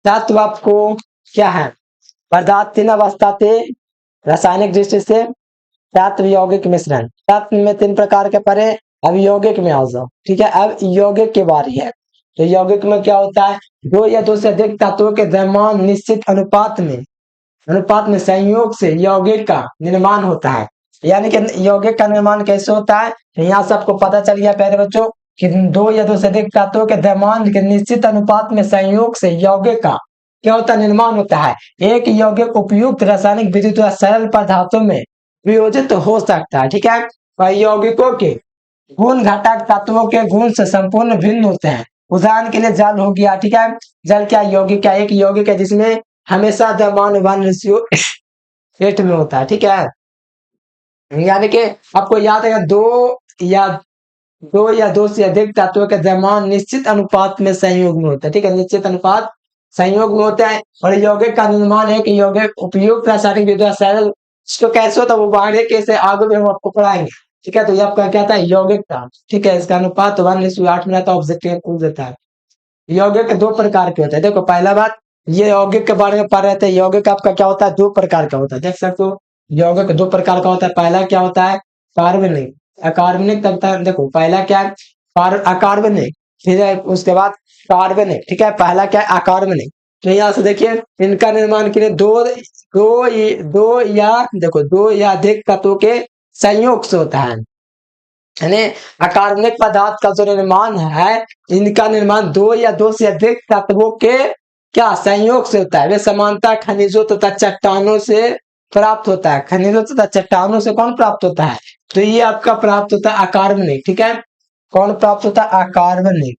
A: तत्व आपको क्या है, पदार्थ तीन अवस्था थे, रासायनिक दृष्टि से तत्व यौगिक मिश्रण। तत्व में तीन प्रकार के पड़े, अब यौगिक में आ जाओ, ठीक है। अब यौगिक की बारी है। तो यौगिक में क्या होता है, दो या दो से अधिक तत्वों के द्रव्यमान निश्चित अनुपात में संयोग से यौगिक का निर्माण होता है। यानी कि यौगिक का निर्माण कैसे होता है, तो यहाँ से आपको पता चल गया प्यारे बच्चों कि दो या दो से अधिक तत्वों के द्रव्यमान के निश्चित अनुपात में संयोग से यौगिक का क्या होता है, निर्माण होता है। एक यौगिक उपयुक्त रासायनिक विधि द्वारा सरल पदार्थों में वियोजित हो सकता है, ठीक है। और यौगिकों के गुण घटक तत्वों के गुण से संपूर्ण भिन्न होते हैं। उदाहरण के लिए जल हो गया, ठीक है। जल क्या यौगिक, क्या एक यौगिक है जिसमें हमेशा द्रव्यमान 1:8 में होता है, ठीक है। यानी कि आपको याद है या दो या दो से अधिक तत्वों के द्रव्यमान निश्चित अनुपात में संयोग में होता है, ठीक है। निश्चित अनुपात संयोग में होता है। और यौगिक का निर्माण है कि यौगिक उपयुक्त रासायनिक विधि सरल, तो कैसे होता है वो बाहर कैसे आगे में हम आपको पढ़ाएंगे, ठीक है। तो ये आपका क्या था, यौगिक था, ठीक है। इसका अनुपात 1:8 में रहता है, ऑब्जेक्टिव पूछ देता है। यौगिक दो प्रकार के होते हैं। देखो पहला बात, ये यौगिक के बारे में पढ़ रहे थे। यौगिक आपका क्या होता है, दो प्रकार का होता है, देख सकते हो। यौगिक दो प्रकार का होता है। पहला क्या होता है, कार्बनिक, अकार्बनिक। तब देखो पहला क्या है, अकार्बनिक, फिर उसके बाद कार्बनिक, ठीक है। पहला क्या है, अकार्बनिक। तो यहाँ से देखिए इनका निर्माण के लिए दो या अधिक तत्वों के संयोग से होता है। यानी अकार्बनिक पदार्थ का जो निर्माण है, इनका निर्माण दो या दो से अधिक तत्वों के क्या संयोग से होता है। वे समानता खनिजों तथा चट्टानों से प्राप्त होता है। खनिजों तथा चट्टानों से कौन प्राप्त होता है, तो ये आपका प्राप्त होता है अकार्बनिक, ठीक है। कौन प्राप्त होता है, अकार्बनिक,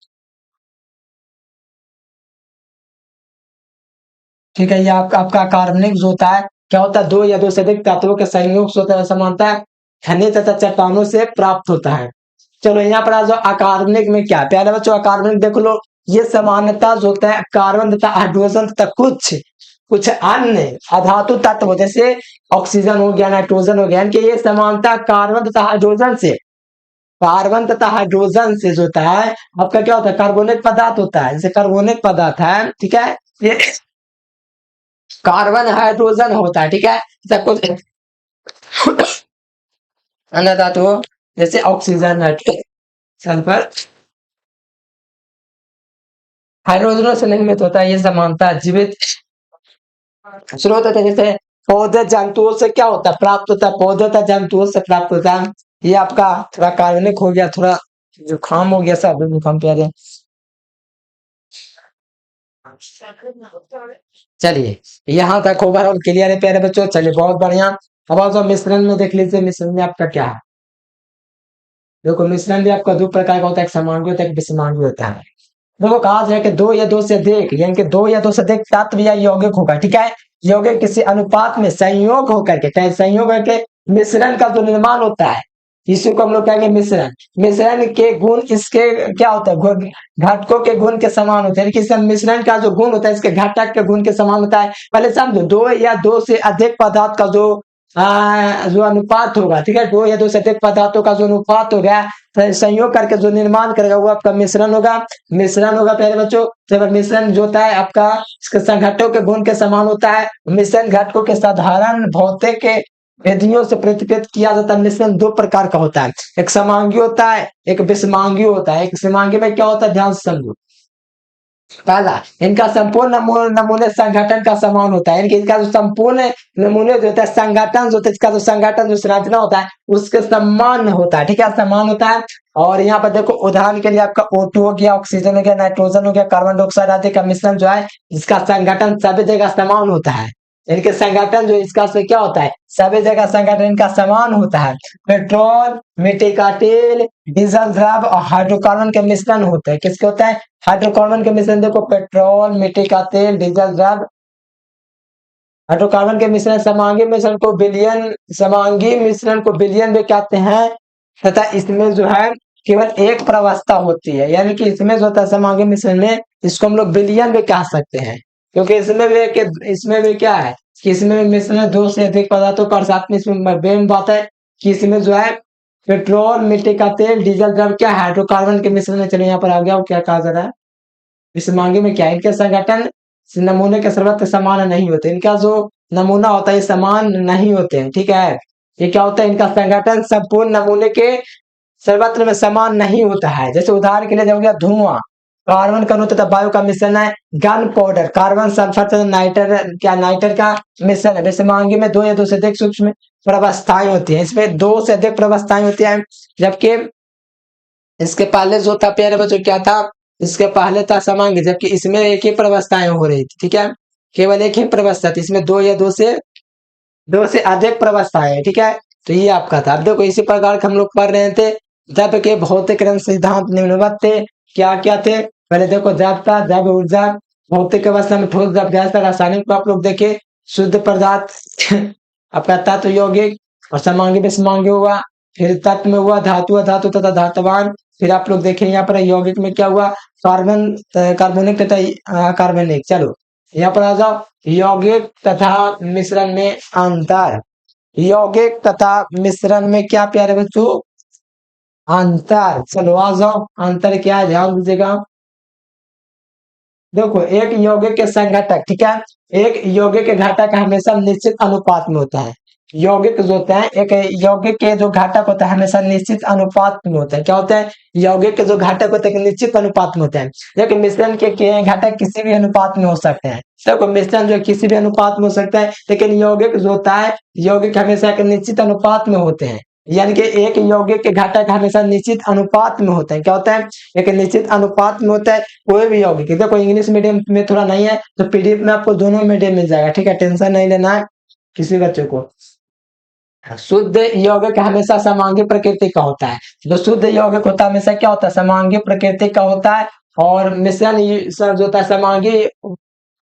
A: ठीक है। ये आपका कार्बनिक जो होता है क्या होता है, दो या दो से अधिक तत्वों के संयोग से होता है, समानता है खनिज तथा चट्टानों से प्राप्त होता है। चलो यहाँ पर आ जाओ, अकार्बनिक में क्या, पहले बच्चों अकार्बनिक देख लो। ये समानता जो होता है कार्बन तथा हाइड्रोजन तथा कुछ अन्य अधातु तत्व जैसे ऑक्सीजन हो गया, नाइट्रोजन हो गया, इनके ये समानता कार्बन तथा हाइड्रोजन से जो होता है आपका क्या होता है, कार्बोनिक पदार्थ होता है। जैसे कार्बोनिक पदार्थ है, ठीक है, ये कार्बन हाइड्रोजन होता है, ठीक है। सब कुछ अन्य धातु जैसे ऑक्सीजन, सल्फर, हाइड्रोजन से निर्मित होता है। ये समानता जीवित स्रोत होता है। जैसे पौधे जंतुओं से क्या होता है, प्राप्त होता है, पौधे तथा जंतुओं से प्राप्त होता है। ये आपका थोड़ा कार्बनिक हो गया, थोड़ा जुकाम हो गया, सब जुकाम पे आ गया। चलिए यहाँ तक ओवरऑल क्लियर है प्यारे बच्चों, चलिए बहुत बढ़िया। अब आप मिश्रण में देख लीजिए, मिश्रण में आपका क्या है, देखो मिश्रण भी आपका दो प्रकार का होता है, एक समांगी होता है, एक विषमांगी होता है। देखो कहा जाए कि दो या दो से अधिक, यानी कि दो या दो से अधिक तत्व या यौगिक होगा, ठीक है। यौगिक किसी अनुपात में संयोग होकर के, चाहे संयोग करके मिश्रण का जो निर्माण होता है, इसी को हम लोग कहेंगे मिश्रण। मिश्रण के गुण इसके क्या होता है, घटकों के गुण के समान होते हैं, कि मिश्रण का जो गुण होता है इसके घटक के गुण के समान होता है। पहले समझो, दो या दो से अधिक पदार्थ का जो अनुपात होगा, ठीक है, दो या दो से अधिक पदार्थों का जो अनुपात हो गया, संयोग करके जो निर्माण करेगा वो आपका मिश्रण होगा। मिश्रण होगा पहले बच्चों, जब मिश्रण जो होता है आपका इसके संघटकों के गुण के समान होता है। मिश्रण घटकों के साधारण भौतिक विधियों से प्रतिष्ठित किया जाता है। मिश्रण दो प्रकार का होता है, एक समांगी होता है, एक विषमांगी होता है। एक समांगी में क्या होता है, ध्यान से समझो। पहला, इनका संपूर्ण नमूने संगठन का समान होता है, इनके इसका जो संपूर्ण नमूने जो होता है, संगठन जो होता है, इसका जो संगठन जो संरचना होता है उसके समान होता है, ठीक है, समान होता है। और यहाँ पर देखो, उदाहरण के लिए आपका O2 हो गया, ऑक्सीजन हो गया, नाइट्रोजन हो गया, कार्बन डाइऑक्साइड आदि का मिश्रण जो है इसका संगठन सभी जगह समान होता है। इनके संगठन जो इसका से क्या होता है, सभी जगह संगठन इनका समान होता है। पेट्रोल, मिट्टी का तेल, डीजल द्रव और हाइड्रोकार्बन के मिश्रण होते हैं। किसके होता है, हाइड्रोकार्बन के मिश्रण। देखो, पेट्रोल, मिट्टी का तेल, डीजल द्रव, हाइड्रोकार्बन के मिश्रण। समांगी मिश्रण को विलयन भी कहते हैं, तथा इसमें जो है केवल एक प्रवस्था होती है, यानी कि इसमें जो होता है समांगी मिश्रण में, इसको हम लोग विलयन भी कह सकते हैं, क्योंकि इसमें भी क्या है कि इसमें मिश्रण दो से अधिक पदार्थों का, साथ में इसमें मेन बात है कि इसमें जो है पेट्रोल, मिट्टी का तेल, डीजल द्रव क्या है, हाइड्रोकार्बन के मिश्रण है। चलो यहाँ पर आ गया, वो क्या कहा जा रहा है, इस मांगे में क्या है, इनके संगठन नमूने के सर्वत्र समान नहीं होते। इनका जो नमूना होता है समान नहीं होते हैं, ठीक है। ये क्या होता है, इनका संगठन संपूर्ण नमूने के सर्वत्र में समान नहीं होता है। जैसे उदाहरण के लिए हो गया धुआं, कार्बन का अणु तथा वायु का मिश्रण है। गन पाउडर, कार्बन सल्फर तथा नाइटर का मिश्रण है। जैसे मांगी में दो या दो से अधिक सूक्ष्म प्रवस्थाएं होती है, इसमें दो से अधिक प्रवस्थाएं होती है, जबकि इसके पहले जो था प्यारे बच्चों क्या था, इसके पहले था समांगी, जबकि इसमें एक ही प्रवस्थाएं हो रही थी, ठीक है, केवल एक ही प्रवस्था थी। इसमें दो या दो से अधिक प्रवस्थाएं है, ठीक है। तो ये आपका था। अब देखो, इसी प्रकार हम लोग पढ़ रहे थे जब के भौतिक रंग सिद्धांत निम्नवत थे। क्या क्या थे, पहले देखो, जब था, जब ऊर्जा, भौतिक अवस्था में ठोस, जब गैस था, रासायनिक को आप लोग देखे, शुद्ध पदार्थ आपका तत्व यौगिक, और समांगी विषमांगी हुआ, फिर तत्व में हुआ धातु, अधातु तथा धातुवान। फिर आप लोग देखें यहाँ पर यौगिक में क्या हुआ, कार्बनिक तथा कार्बनिक। चलो यहाँ पर आ जाओ, यौगिक तथा मिश्रण में अंतर। यौगिक तथा मिश्रण में क्या प्यारे बच्चों, अंतर। चलो आ जाओ, अंतर क्या है, ध्यान दीजिएगा। देखो, एक यौगिक के संघटक, ठीक है, एक यौगिक के घटक हमेशा निश्चित अनुपात में होता है। यौगिक जो होते हैं, एक यौगिक के जो घटक होता है हमेशा निश्चित अनुपात में होता है। क्या होता है, यौगिक के जो घटक होते हैं निश्चित अनुपात में होते हैं। लेकिन मिश्रण के घटक किसी भी अनुपात में हो सकते हैं। देखो, मिश्रण जो किसी भी अनुपात में हो सकता है, लेकिन यौगिक जो होता है, यौगिक हमेशा एक निश्चित अनुपात में होते हैं। यानी कि एक यौगिक के घटक हमेशा निश्चित अनुपात में होते हैं। क्या होता है, एक निश्चित अनुपात में होता है कोई भी यौगिक। देखो, इंग्लिश मीडियम में थोड़ा नहीं है तो पीडीएफ में आपको दोनों मीडियम मिल जाएगा, ठीक है, टेंशन नहीं लेना है किसी बच्चे को। शुद्ध यौगिक हमेशा समांगी प्रकृति का होता है। जो शुद्ध यौगिक होता है हमेशा क्या होता है, समांगी प्रकृति का होता है। और मिश्रण जो होता है समांगी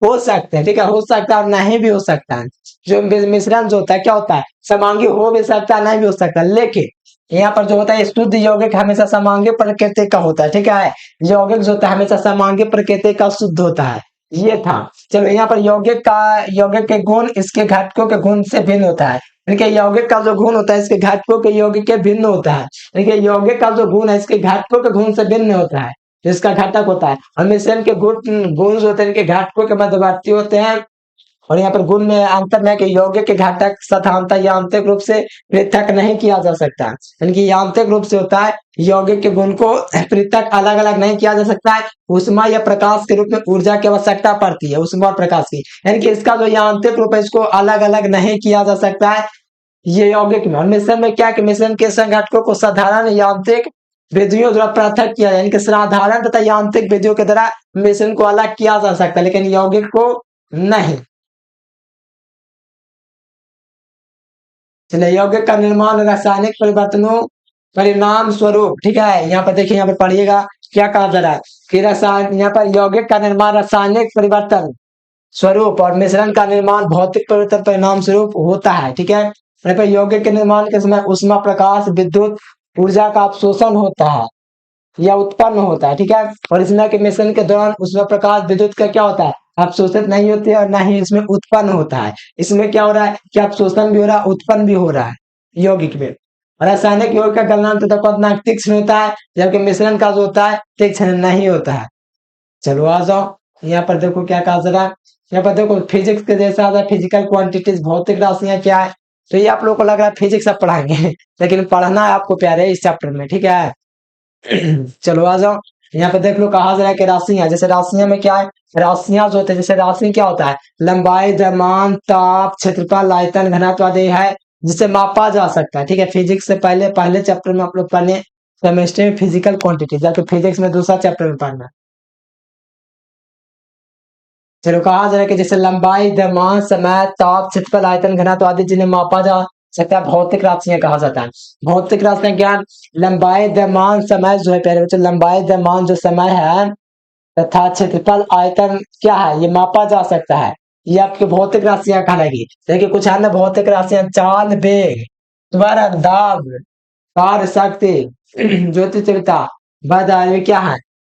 A: हो सकते हैं, ठीक है, हो सकता है और नहीं भी हो सकता है। जो मिश्रण जो होता है क्या होता है, समांगी हो भी सकता है, नहीं भी हो सकता। लेकिन यहाँ पर जो होता है शुद्ध यौगिक हमेशा समांगी प्रकृति का होता है, ठीक है। यौगिक जो होता है हमेशा समांगी प्रकृति का शुद्ध होता है। ये था। चलो, यहाँ पर यौगिक के गुण इसके घटकों के गुण से भिन्न होता है। इनके यौगिक का जो गुण होता है इसके घटकों के यौगिक के भिन्न होता है। इनके यौगिक का जो गुण है इसके घटकों के गुण से भिन्न होता है, जिसका घटक होता है। और मिश्रण के गुण जो होते हैं इनके घटकों के मध्यवर्ती होते हैं। और यहाँ पर गुण में अंतर में कि यौगिक के घटक साधारणतः यांत्रिक रूप से पृथक नहीं किया जा सकता। इनकी यांत्रिक रूप से होता है, यौगिक के गुण को पृथक अलग अलग नहीं किया जा सकता है। उष्मा या प्रकाश के रूप में ऊर्जा की आवश्यकता पड़ती है, उष्मा और प्रकाश की, यानी कि इसका जो यांत्रिक रूप है इसको अलग अलग नहीं किया जा सकता है। ये यौगिक में। मिश्रण में क्या है कि मिश्रण के संघटकों को साधारण यांत्रिक विधियों द्वारा पृथक किया, यानी कि साधारण तथा यांत्रिक विधियों के द्वारा मिश्रण को अलग किया जा सकता है, लेकिन यौगिक को नहीं। चलिए, यौगिक का निर्माण रासायनिक परिवर्तनों परिणाम स्वरूप, ठीक है, यहाँ पर देखिए, यहाँ पर पढ़िएगा क्या कहा जा रहा है कि रसायन, यहाँ पर यौगिक का निर्माण रासायनिक परिवर्तन स्वरूप और मिश्रण का निर्माण भौतिक परिवर्तन परिणाम स्वरूप होता है, ठीक है। यहाँ पर यौगिक के निर्माण के समय उष्मा, प्रकाश, विद्युत ऊर्जा का अवशोषण होता है या उत्पन्न होता है, ठीक है। और इसमें के मिश्रण के दौरान उसमें प्रकाश विद्युत का क्या होता है, अवशोषित नहीं होती है और ना ही इसमें उत्पन्न होता है। इसमें क्या हो रहा है कि अवशोषण भी हो रहा है, उत्पन्न भी हो रहा है यौगिक में। और रासायनिक यौगिक का गलनांक तो तीक्ष्ण होता है, जबकि मिश्रण का जो होता है तीक्ष्ण नहीं होता है। चलो आ जाओ, यहाँ पर देखो क्या कहा जरा। यहाँ पर देखो फिजिक्स के जैसा आता है, फिजिकल क्वांटिटीज भौतिक राशियां क्या है। तो ये आप लोगों को लग रहा है फिजिक्स आप पढ़ाएंगे लेकिन पढ़ना है आपको प्यारे इस चैप्टर में, ठीक है। चलो आ जाओ, यहाँ पे देख लो कहा जा रहा है कि राशियां, जैसे राशियां में क्या है, राशियां जो होते हैं, जैसे राशि क्या होता है, लंबाई द्रव्यमान ताप क्षेत्रफल आयतन घनत्व आदि है जिसे मापा जा सकता है, ठीक है। फिजिक्स से पहले पहले चैप्टर में आप लोग पढ़ने केमिस्ट्री में फिजिकल क्वांटिटी, जाके फिजिक्स में दूसरा चैप्टर में पढ़ना। चलो कहा जा रहा है कि जैसे लंबाई द्रव्यमान समय ताप क्षेत्रफल आयतन घनत्व आदि जिन्हें मापा जा सकता है भौतिक राशियां कहा जाता है। भौतिक राशियां क्या, लंबाई द्रव्यमान समय जो है, पहले बच्चों लंबाई द्रव्यमान जो समय है तथा क्षेत्रफल आयतन क्या है ये मापा जा सकता है, ये आपकी भौतिक राशियां कहलाएगी। देखिए कुछ अन्य भौतिक राशियां चाल वेग त्वरण दाब कार्य शक्ति ज्योति तीव्रता बल आदि क्या है,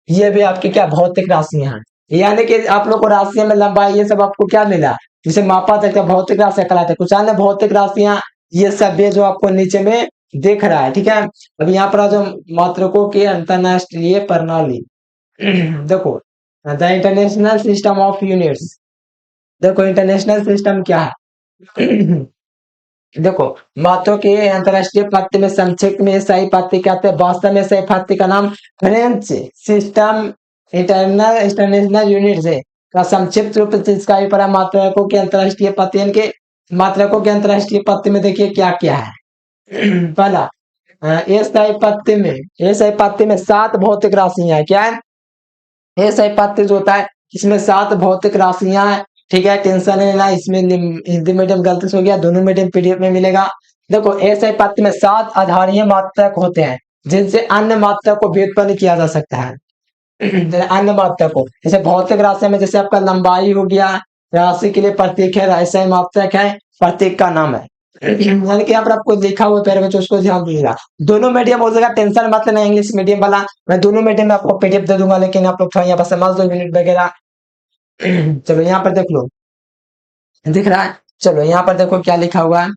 A: ये भी आपकी क्या भौतिक राशियां हैं। यानी कि आप लोग को राशियों में लंबाई ये सब आपको क्या मिला, जिसे मापा सकता है भौतिक राशियां कहलाते हैं। कुछ अन्य भौतिक राशियां ये सब ये जो आपको नीचे में देख रहा है, ठीक है। अब यहाँ पर जो मात्रकों की अंतरराष्ट्रीय प्रणाली देखो, the international system of units. देखो इंटरनेशनल सिस्टम क्या है देखो मात्रों के अंतरराष्ट्रीय पत्ते में संक्षिप्त में सही पत्ते कहते हैं, वास्तव में सही पत्ते का नाम फ्रेंच सिस्टम इंटरनेशनल यूनिट है का संक्षिप्त रूप जिसका भी पड़ा। मात्रकों के अंतरराष्ट्रीय पत्ते के मात्रकों के अंतरराष्ट्रीय पत्ते में देखिए क्या क्या है। पहला ए सही पत्ते में 7 भौतिक राशियां है, क्या है ये सही पत्ते जो होता है इसमें 7 भौतिक राशियां हैं, ठीक है। टेंशन नहीं लेना, इसमें हिंदी मीडियम गलती से हो गया, दोनों मीडियम पीडीएफ में मिलेगा। देखो ऐसे पत्ते में 7 आधारीय मात्रक होते हैं जिनसे अन्य मात्रक को व्युत्पन्न किया जा सकता है अन्य मात्रक को, जैसे भौतिक राशि में जैसे आपका लंबाई हो गया, राशि के लिए प्रतीक है, ऐसा ही मात्रक है, प्रतीक का नाम है यानी कि यहाँ पर आपको लिखा हुआ पैर बच्चों उसको ध्यान दीजिएगा। दोनों मीडियम हो जाएगा, टेंशन मत लेना, इंग्लिश मीडियम वाला मैं दोनों मीडियम में आपको पीडीएफ दे दूंगा, लेकिन आप लोग थोड़ा यहाँ पर समझ दो यूनिट वगैरह चलो यहाँ पर देख लो, दिख रहा है। चलो यहाँ पर देखो क्या लिखा हुआ है,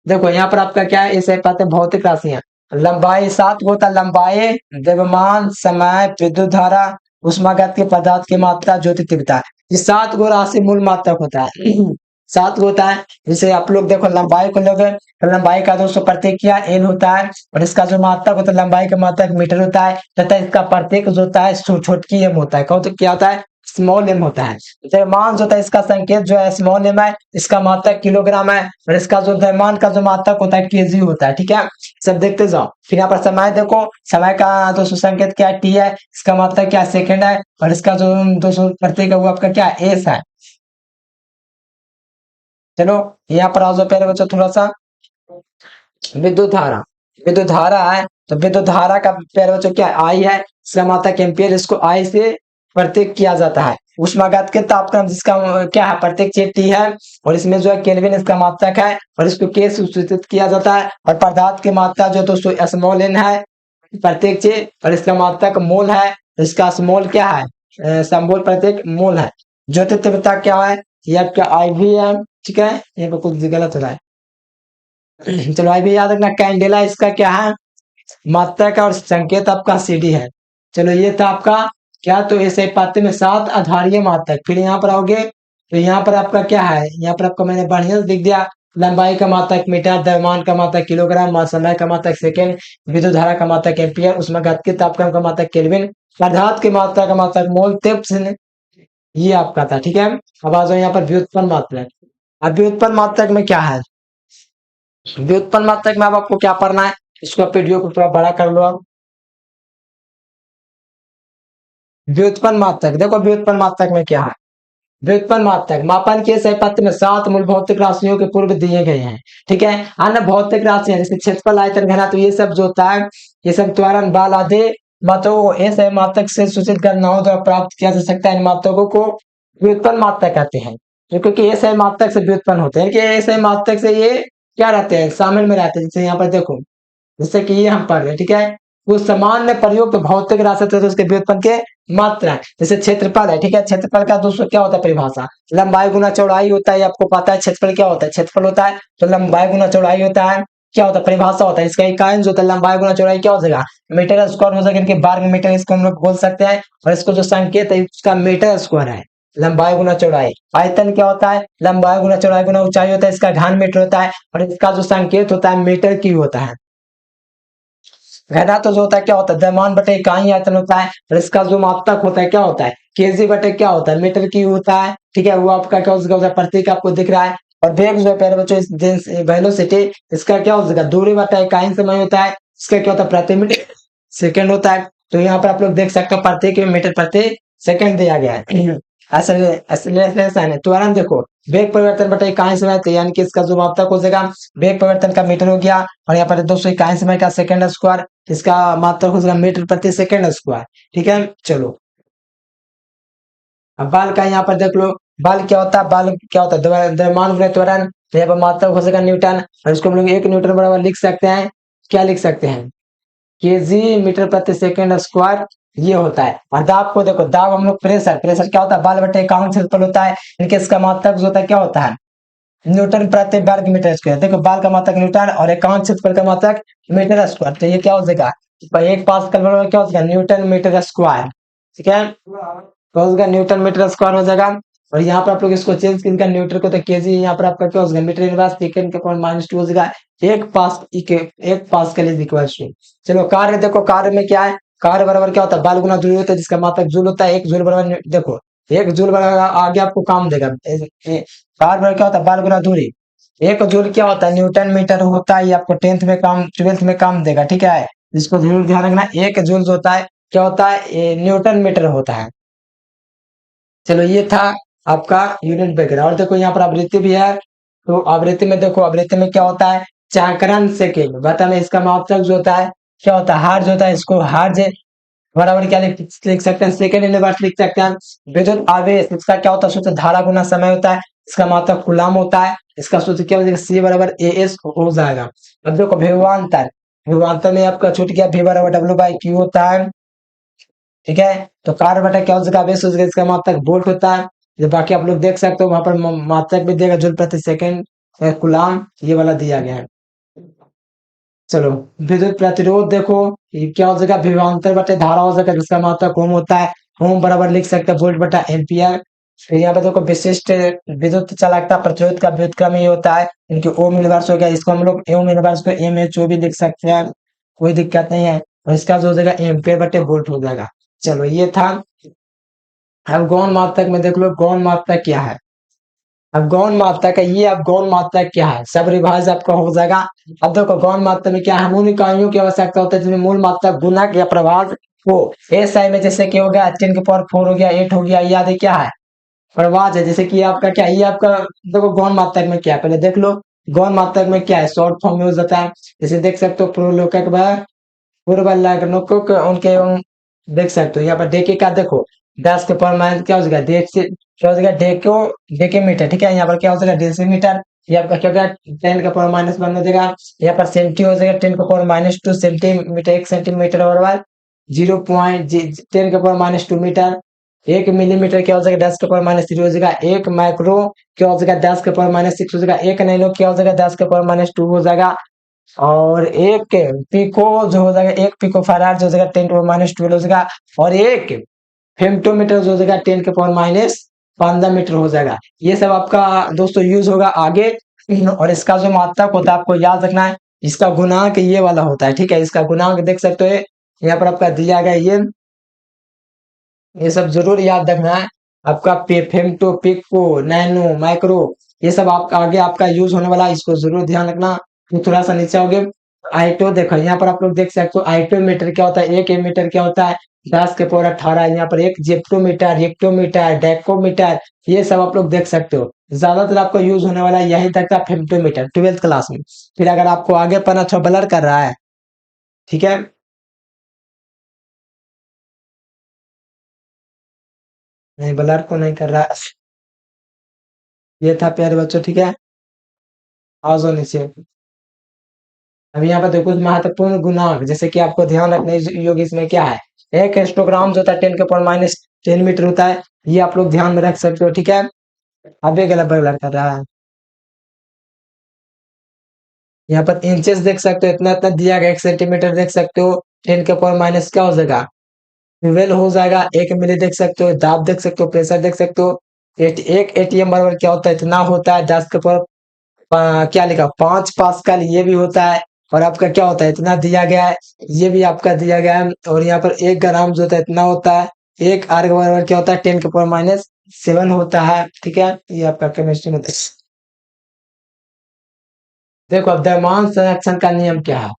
A: देखो यहाँ पर आपका क्या है, इसे पाते भौतिक राशियां। लंबाई 7 होता है, लंबाई द्रव्यमान समय विद्युत धारा उष्मागत पदार्थ की मात्रा ज्योति तीव्रता, ये 7 गो राशि मूल मात्रक होता है 7 गो होता है। जैसे आप लोग देखो लंबाई को लोगे तो लंबाई का 200 प्रतीक क्या एन होता है, और इसका जो मात्रक होता है लंबाई का मात्रक मीटर होता है, तथा इसका प्रतीक जो होता है छोटकी एम होता है, क्या होता है स्मॉल एम होता है। द्रव्यमान जो होता है इसका संकेत जो है स्मॉल एम है, इसका मात्रक किलोग्राम है, और इसका जो द्रव्यमान का जो मात्रक होता है केजी होता है, ठीक है। सब देखते जाओ। फिर यहाँ पर समय देखो, समय का 200 संकेत क्या टी है, इसका मात्रक क्या सेकंड है, और इसका जो 200 प्रतीक है वो आपका क्या एस है। चलो यहाँ पर आ जाओ पहले बच्चों थोड़ा सा विद्युत धारा, विद्युत धारा है तो विद्युत धारा का पहले बच्चों क्या आई है, इसका मात्रक एम्पियर, इसको आई से प्रतीक किया जाता है। उष्माघात के तापक्रम जिसका क्या है प्रतीक टी है, और इसमें जो है केल्विन इसका मात्रक है, और इसको के सूचित किया जाता है। और पदार्थ की मात्रा जो दोस्तों स्मॉल एन है प्रतीक चे, और इसका मात्रक मोल है, इसका स्मॉल क्या है संबोल प्रतीक मोल है। ज्योति तीव्रता क्या है, ये आपका आई भी है, ठीक है। यहाँ पर कुछ गलत हो रहा है चलो आई भी याद रखना। कैंडेला इसका क्या है मात्रक है, और संकेत आपका सीडी है। चलो ये था आपका क्या, तो ऐसे पाते में 7 आधारीय मात्रक। फिर यहाँ पर आओगे तो यहाँ पर आपका क्या है, यहाँ पर आपका मैंने बढ़िया से दिख दिया, लंबाई का मात्रक मीटर, द्रव्यमान का मात्रक किलोग्राम, समय का मात्रक सेकेंड, विद्युत धारा का मात्रक एम्पियर, उसमें गतिज तापक्रम का मात्रक केल्विन, पदार्थ की मात्रा का मात्रक मोल, तीव्र ये आपका था, ठीक है। अब आ जाओ यहाँ पर व्युत्पन्न मात्रक। अब व्युत्पन्न मात्रक में क्या है, व्युत्पन्न मात्रक में अब आपको क्या पढ़ना है, इसको वीडियो को थोड़ा बड़ा कर लो। अब व्युत्पन्न मात्रक देखो, व्युत्पन्न मात्रक में क्या है, व्युत्पन्न मात्रक मापन के सही पत्र में 7 मूल भौतिक राशियों के पूर्व दिए गए हैं, ठीक है। अन्य भौतिक राशियां जैसे क्षेत्रफल आयतन घनत्व ये सब जो होता है, ये सब त्वरण बल आदि मात्रों ऐसे मात्रक से सूचित गणनाओं द्वारा प्राप्त किया जा सकता है। इन मात्रकों को व्युत्पन्न मात्रक कहते हैं, क्योंकि ऐसे मात्रक से व्युत्पन्न होते हैं कि ऐसे मात्रक से ये क्या रहते हैं शामिल में रहते हैं। जैसे यहाँ पर देखो जैसे कि ये हम पढ़ रहे हैं, ठीक है। वो सामान्य प्रयुक्त भौतिक राशि तथा उसके व्युत्पन्न के मात्रा, जैसे क्षेत्रफल है, ठीक है। क्षेत्रफल का दोस्तों क्या होता है परिभाषा, लंबाई गुना चौड़ाई होता है। आपको पता है क्षेत्रफल क्या होता है, क्षेत्रफल होता है तो लंबाई गुना चौड़ाई होता है। क्या होता है परिभाषा होता है इसका इकाई जो होता है लंबाई गुना चौड़ाई क्या हो जाएगा, मीटर स्क्वायर हो जाएगा, इनके वर्ग मीटर इसको हम लोग बोल सकते हैं। और इसको जो संकेत है इसका मीटर स्क्वायर है, लंबाई गुना चौड़ाई। आयतन क्या होता है, लंबाई गुना चौड़ाई गुना ऊंचाई होता है, इसका घन मीटर होता है। और इसका जो संकेत होता है मीटर क्यूब होता है। घना तो जो होता है क्या होता है द्रव्यमान बटे इकाई आयतन होता है। और इसका जो मात्रक होता है क्या होता है केजी बटे क्या होता है मीटर क्यूब होता है, ठीक है। वो आपका क्या होता है प्रतीक आपको दिख रहा है। और वेग जो है प्यारे बच्चों इस वेलोसिटी, इसका क्या हो जाएगा दूरी बटा इकाई समय होता है। इसका क्या होता है प्रति मीटर सेकंड होता है। तो यहाँ पर आप लोग देख सकते हो प्रति मीटर प्रति सेकंड दिया गया है। एक्सेलरेशन है त्वरण देखो, वेग परिवर्तन बटा इकाई समय, तो यानी कि इसका जो मात्रक हो जाएगा वेग परिवर्तन का मीटर हो गया। और यहाँ पर 200 इकाई समय का सेकंड स्क्वायर, इसका मात्रक हो जाएगा मीटर प्रति सेकंड स्क्वायर, ठीक है। चलो अब बल का यहाँ पर देख लो, बल क्या होता है, बल क्या होता है द्रव्यमान गुणा त्वरण। तो यहाँ पर मात्रक हो जाएगा न्यूटन। और इसको हम लोग 1 न्यूटन बराबर लिख सकते हैं, क्या लिख सकते हैं केजी मीटर प्रति सेकंड स्क्वायर, ये होता है। और दाब को देखो, दाब हम लोग प्रेशर, प्रेशर क्या होता है बल बटे एकाउंट क्षेत्रफल होता है। इनके इसका मात्रक जो होता है क्या होता है न्यूटन प्रति वर्ग मीटर स्क्वायर। देखो बाल का मात्रक न्यूटन और एकांश क्षेत्रफल का मात्रक मीटर स्क्वायर, तो ये क्या हो जाएगा एक पास्कल बराबर क्या हो जाएगा न्यूटन मीटर स्क्वायर, ठीक है। तो हो जाएगा न्यूटन मीटर स्क्वायर हो जाएगा। और यहाँ पर आप लोग इसको चेंज इनका न्यूटन को तो केजी, यहाँ पर आपका क्या हो जाएगा मीटर इनवर्स सेकंड के पॉइंट -2 हो जाएगा। एक पास्कल इज इक्वल टू, चलो कार्य देखो, कार्य में क्या है, कार्य बराबर क्या होता है बल गुना दूरी होता है, जिसका मात्रक जूल होता है। एक जूल बराबर देखो, एक जूल बराबर आगे आपको काम देगा। बार बार क्या होता है बल गुना दूरी, एक जूल क्या होता है न्यूटन मीटर होता है। ये आपको 10th में काम 12th में काम देगा, ठीक है। इसको जरूर ध्यान रखना, एक जूल जो होता है क्या होता है ये न्यूटन मीटर होता है। चलो ये था आपका यूनिट वगैरह। और देखो यहाँ पर आवृत्ति भी है, तो आवृत्ति में देखो, आवृत्ति में क्या होता है चक्रण सेकेंड बता में इसका मात्रक जो होता है क्या होता है हार्ज होता है। इसको हार्ज बराबर क्या लिख सकते हैं सेकंड इनवर्स लिख सकते हैं। विद्युत आवेश इसका क्या होता है सूत्र धारा गुना समय होता है, इसका मात्रक कूलम होता है। इसका सूत्र क्या हो जाएगा सी बराबर ए एस हो जाएगा। अब देखो विभवांतर, विभवांतर में आपका छूट गया v बराबर डब्ल्यू बाई क्यू होता है, ठीक है। तो कार्य बटा क्या हो जाएगा आवेश हो जाएगा, इसका मात्रक वोल्ट होता है। जो बाकी आप लोग देख सकते हो वहां पर मात्रक भी देगा जूल प्रति सेकंड कूलम, ये वाला दिया गया है। चलो विद्युत प्रतिरोध देखो, ये क्या हो जाएगा विभवांतर बटे धारा हो जाएगा, जिसका मात्रक ओम होता है। ओम बराबर लिख सकते हैं वोल्ट बटा एम्पियर। फिर यहाँ पे देखो विशिष्ट विद्युत चालकता प्रतिरोध का व्युत्क्रम ये होता है, इनके ओम इनवर्स हो गया। इसको हम लोग ओम इनवर्स को एम एच ओ भी लिख सकते हैं, कोई दिक्कत नहीं है। और इसका जो हो जाएगा एम्पियर बटे वोल्ट हो जाएगा। चलो ये था। अब गौण मात्रक में देख लो गौण मात्रक क्या है। अब गौण मात्रक है ये, अब गौण मात्रक क्या है सब रिवाइज आपका हो जाएगा। अब देखो गौण मात्रक में क्या है, हम उन इकाइयों की आवश्यकता होता है जिसमें मूल मात्रक गुणक या प्रभाव हो। एस आई में जैसे कि हो गया 10 की पावर 4 हो गया 8 हो गया, ये आदि क्या है प्रवाज है। जैसे कि आपका क्या ये आपका देखो गौण मात्रक में क्या है पहले देख लो। गौण मात्रक में क्या है शॉर्ट फॉर्म में हो जाता है, जैसे देख सकते हो प्रोलोकक व पूर्वलग्नकों उनके देख सकते हो। यहाँ पर डेके का देखो 10 के पावर माइनस क्या हो जाएगा डेक से क्या हो जाएगा डेको डेकेमीटर, ठीक है। यहाँ पर क्या हो जाएगा डेसीमीटर, ये आपका क्या होगा 10 के पावर -1 हो जाएगा। यहाँ पर सेंटी हो जाएगा 10 के पावर -2 सेंटीमीटर, 1 सेंटीमीटर बराबर 0.10 के पावर-2 मीटर। 1 मिलीमीटर क्या हो जाएगा 10 के पावर-3 हो जाएगा। 1 माइक्रो क्या हो जाएगा 10 के पावर-6 हो जाएगा। 1 नैनो क्या हो जाएगा 10 के पावर-2 हो जाएगा। और एक पिको जो हो जाएगा 1 पिको फैराड जो हो जाएगा 10 के पावर-12 हो जाएगा। और एक फेम्टोमीटर जो हो जाएगा 10 के पावर-15 मीटर हो जाएगा। ये सब आपका दोस्तों यूज होगा आगे। और इसका जो मात्रक होता है आपको याद रखना है, इसका गुणांक ये वाला होता है, ठीक है। इसका गुणांक देख सकते हो यहाँ पर आपका दिया गया ये सब जरूर याद रखना है आपका फेम्टो पिको नैनो माइक्रो, ये सब आपका आगे आपका यूज होने वाला है, इसको जरूर ध्यान रखना। तो थोड़ा सा नीचे आओगे आइटो देखो, यहाँ पर आप लोग देख सकते हो आइटोमीटर क्या होता है, एक एमीटर क्या होता है 10 के पावर 18। यहाँ पर एक जेप्टोमीटर हेक्टोमीटर डेकोमीटर, ये सब आप लोग देख सकते हो। ज्यादातर आपको यूज होने वाला यही तक का फेम्टोमीटर 12th क्लास में। फिर अगर आपको आगे पढ़ना थोड़ा ब्लर कर रहा है, ठीक है। नहीं ब्लर को नहीं कर रहा है। ये था प्यारे बच्चों, ठीक है। आ जाओ नीचे। अब यहाँ पर देखो कुछ महत्वपूर्ण गुणांक जैसे कि आपको ध्यान रखने योग्य इसमें क्या है। एक हिस्टोग्राम जो होता है 10 के पावर -10 मीटर होता है, ये आप लोग ध्यान में रख सकते हो, ठीक है। अब ये गलत बगलर कर रहा है। यहाँ पर इंचेस देख सकते हो, इतना इतना दिया गया, 1 सेंटीमीटर देख सकते हो, 10 के पावर माइनस क्या हो जाएगा 12 हो जाएगा। 1 मिली देख सकते हो, दाब देख सकते हो, प्रेशर देख सकते हो। एक एटीएम बराबर क्या होता है, इतना होता है। 10 के पावर क्या लिखा 5 पास्कल, ये भी होता है। और आपका क्या होता है, इतना दिया गया है, ये भी आपका दिया गया है। और यहाँ पर 1 ग्राम जो होता है इतना होता है। 1 आर्ग बराबर क्या होता है 10 के पावर -7 होता है, ठीक है। ये आपका केमिस्ट्री में देखो। अब द्रव्यमान संरक्षण का नियम क्या है।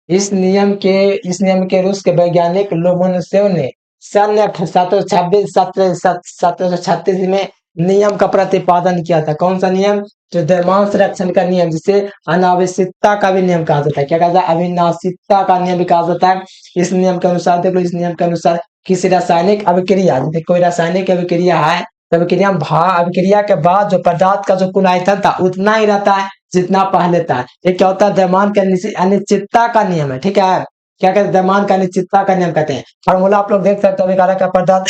A: इस नियम के रूस के वैज्ञानिक लोमोनोसेव ने सन 1736 में नियम का प्रतिपादन किया था। कौन सा नियम, जो द्रव्यमान संरक्षण का नियम, जिसे अनावश्यकता का भी नियम कहा जाता है। क्या कहा जाता है, अविनाशिकता का नियम भी कहा जाता है। इस नियम के अनुसार देखो, इस नियम के अनुसार किसी रासायनिक अभिक्रिया, जैसे कोई रासायनिक अभिक्रिया है, तो अभिक्रिया के बाद जो पदार्थ का जो कुल आयतन था उतना ही रहता है जितना पहले था। ये क्या होता है, द्रव्यमान का अनिश्चितता का नियम है, ठीक है। क्या कहते हैं, द्रव्यमान का अनिश्चितता का नियम कहते हैं। फॉर्मूला आप लोग देख सकते हो, अभिकारक का पदार्थ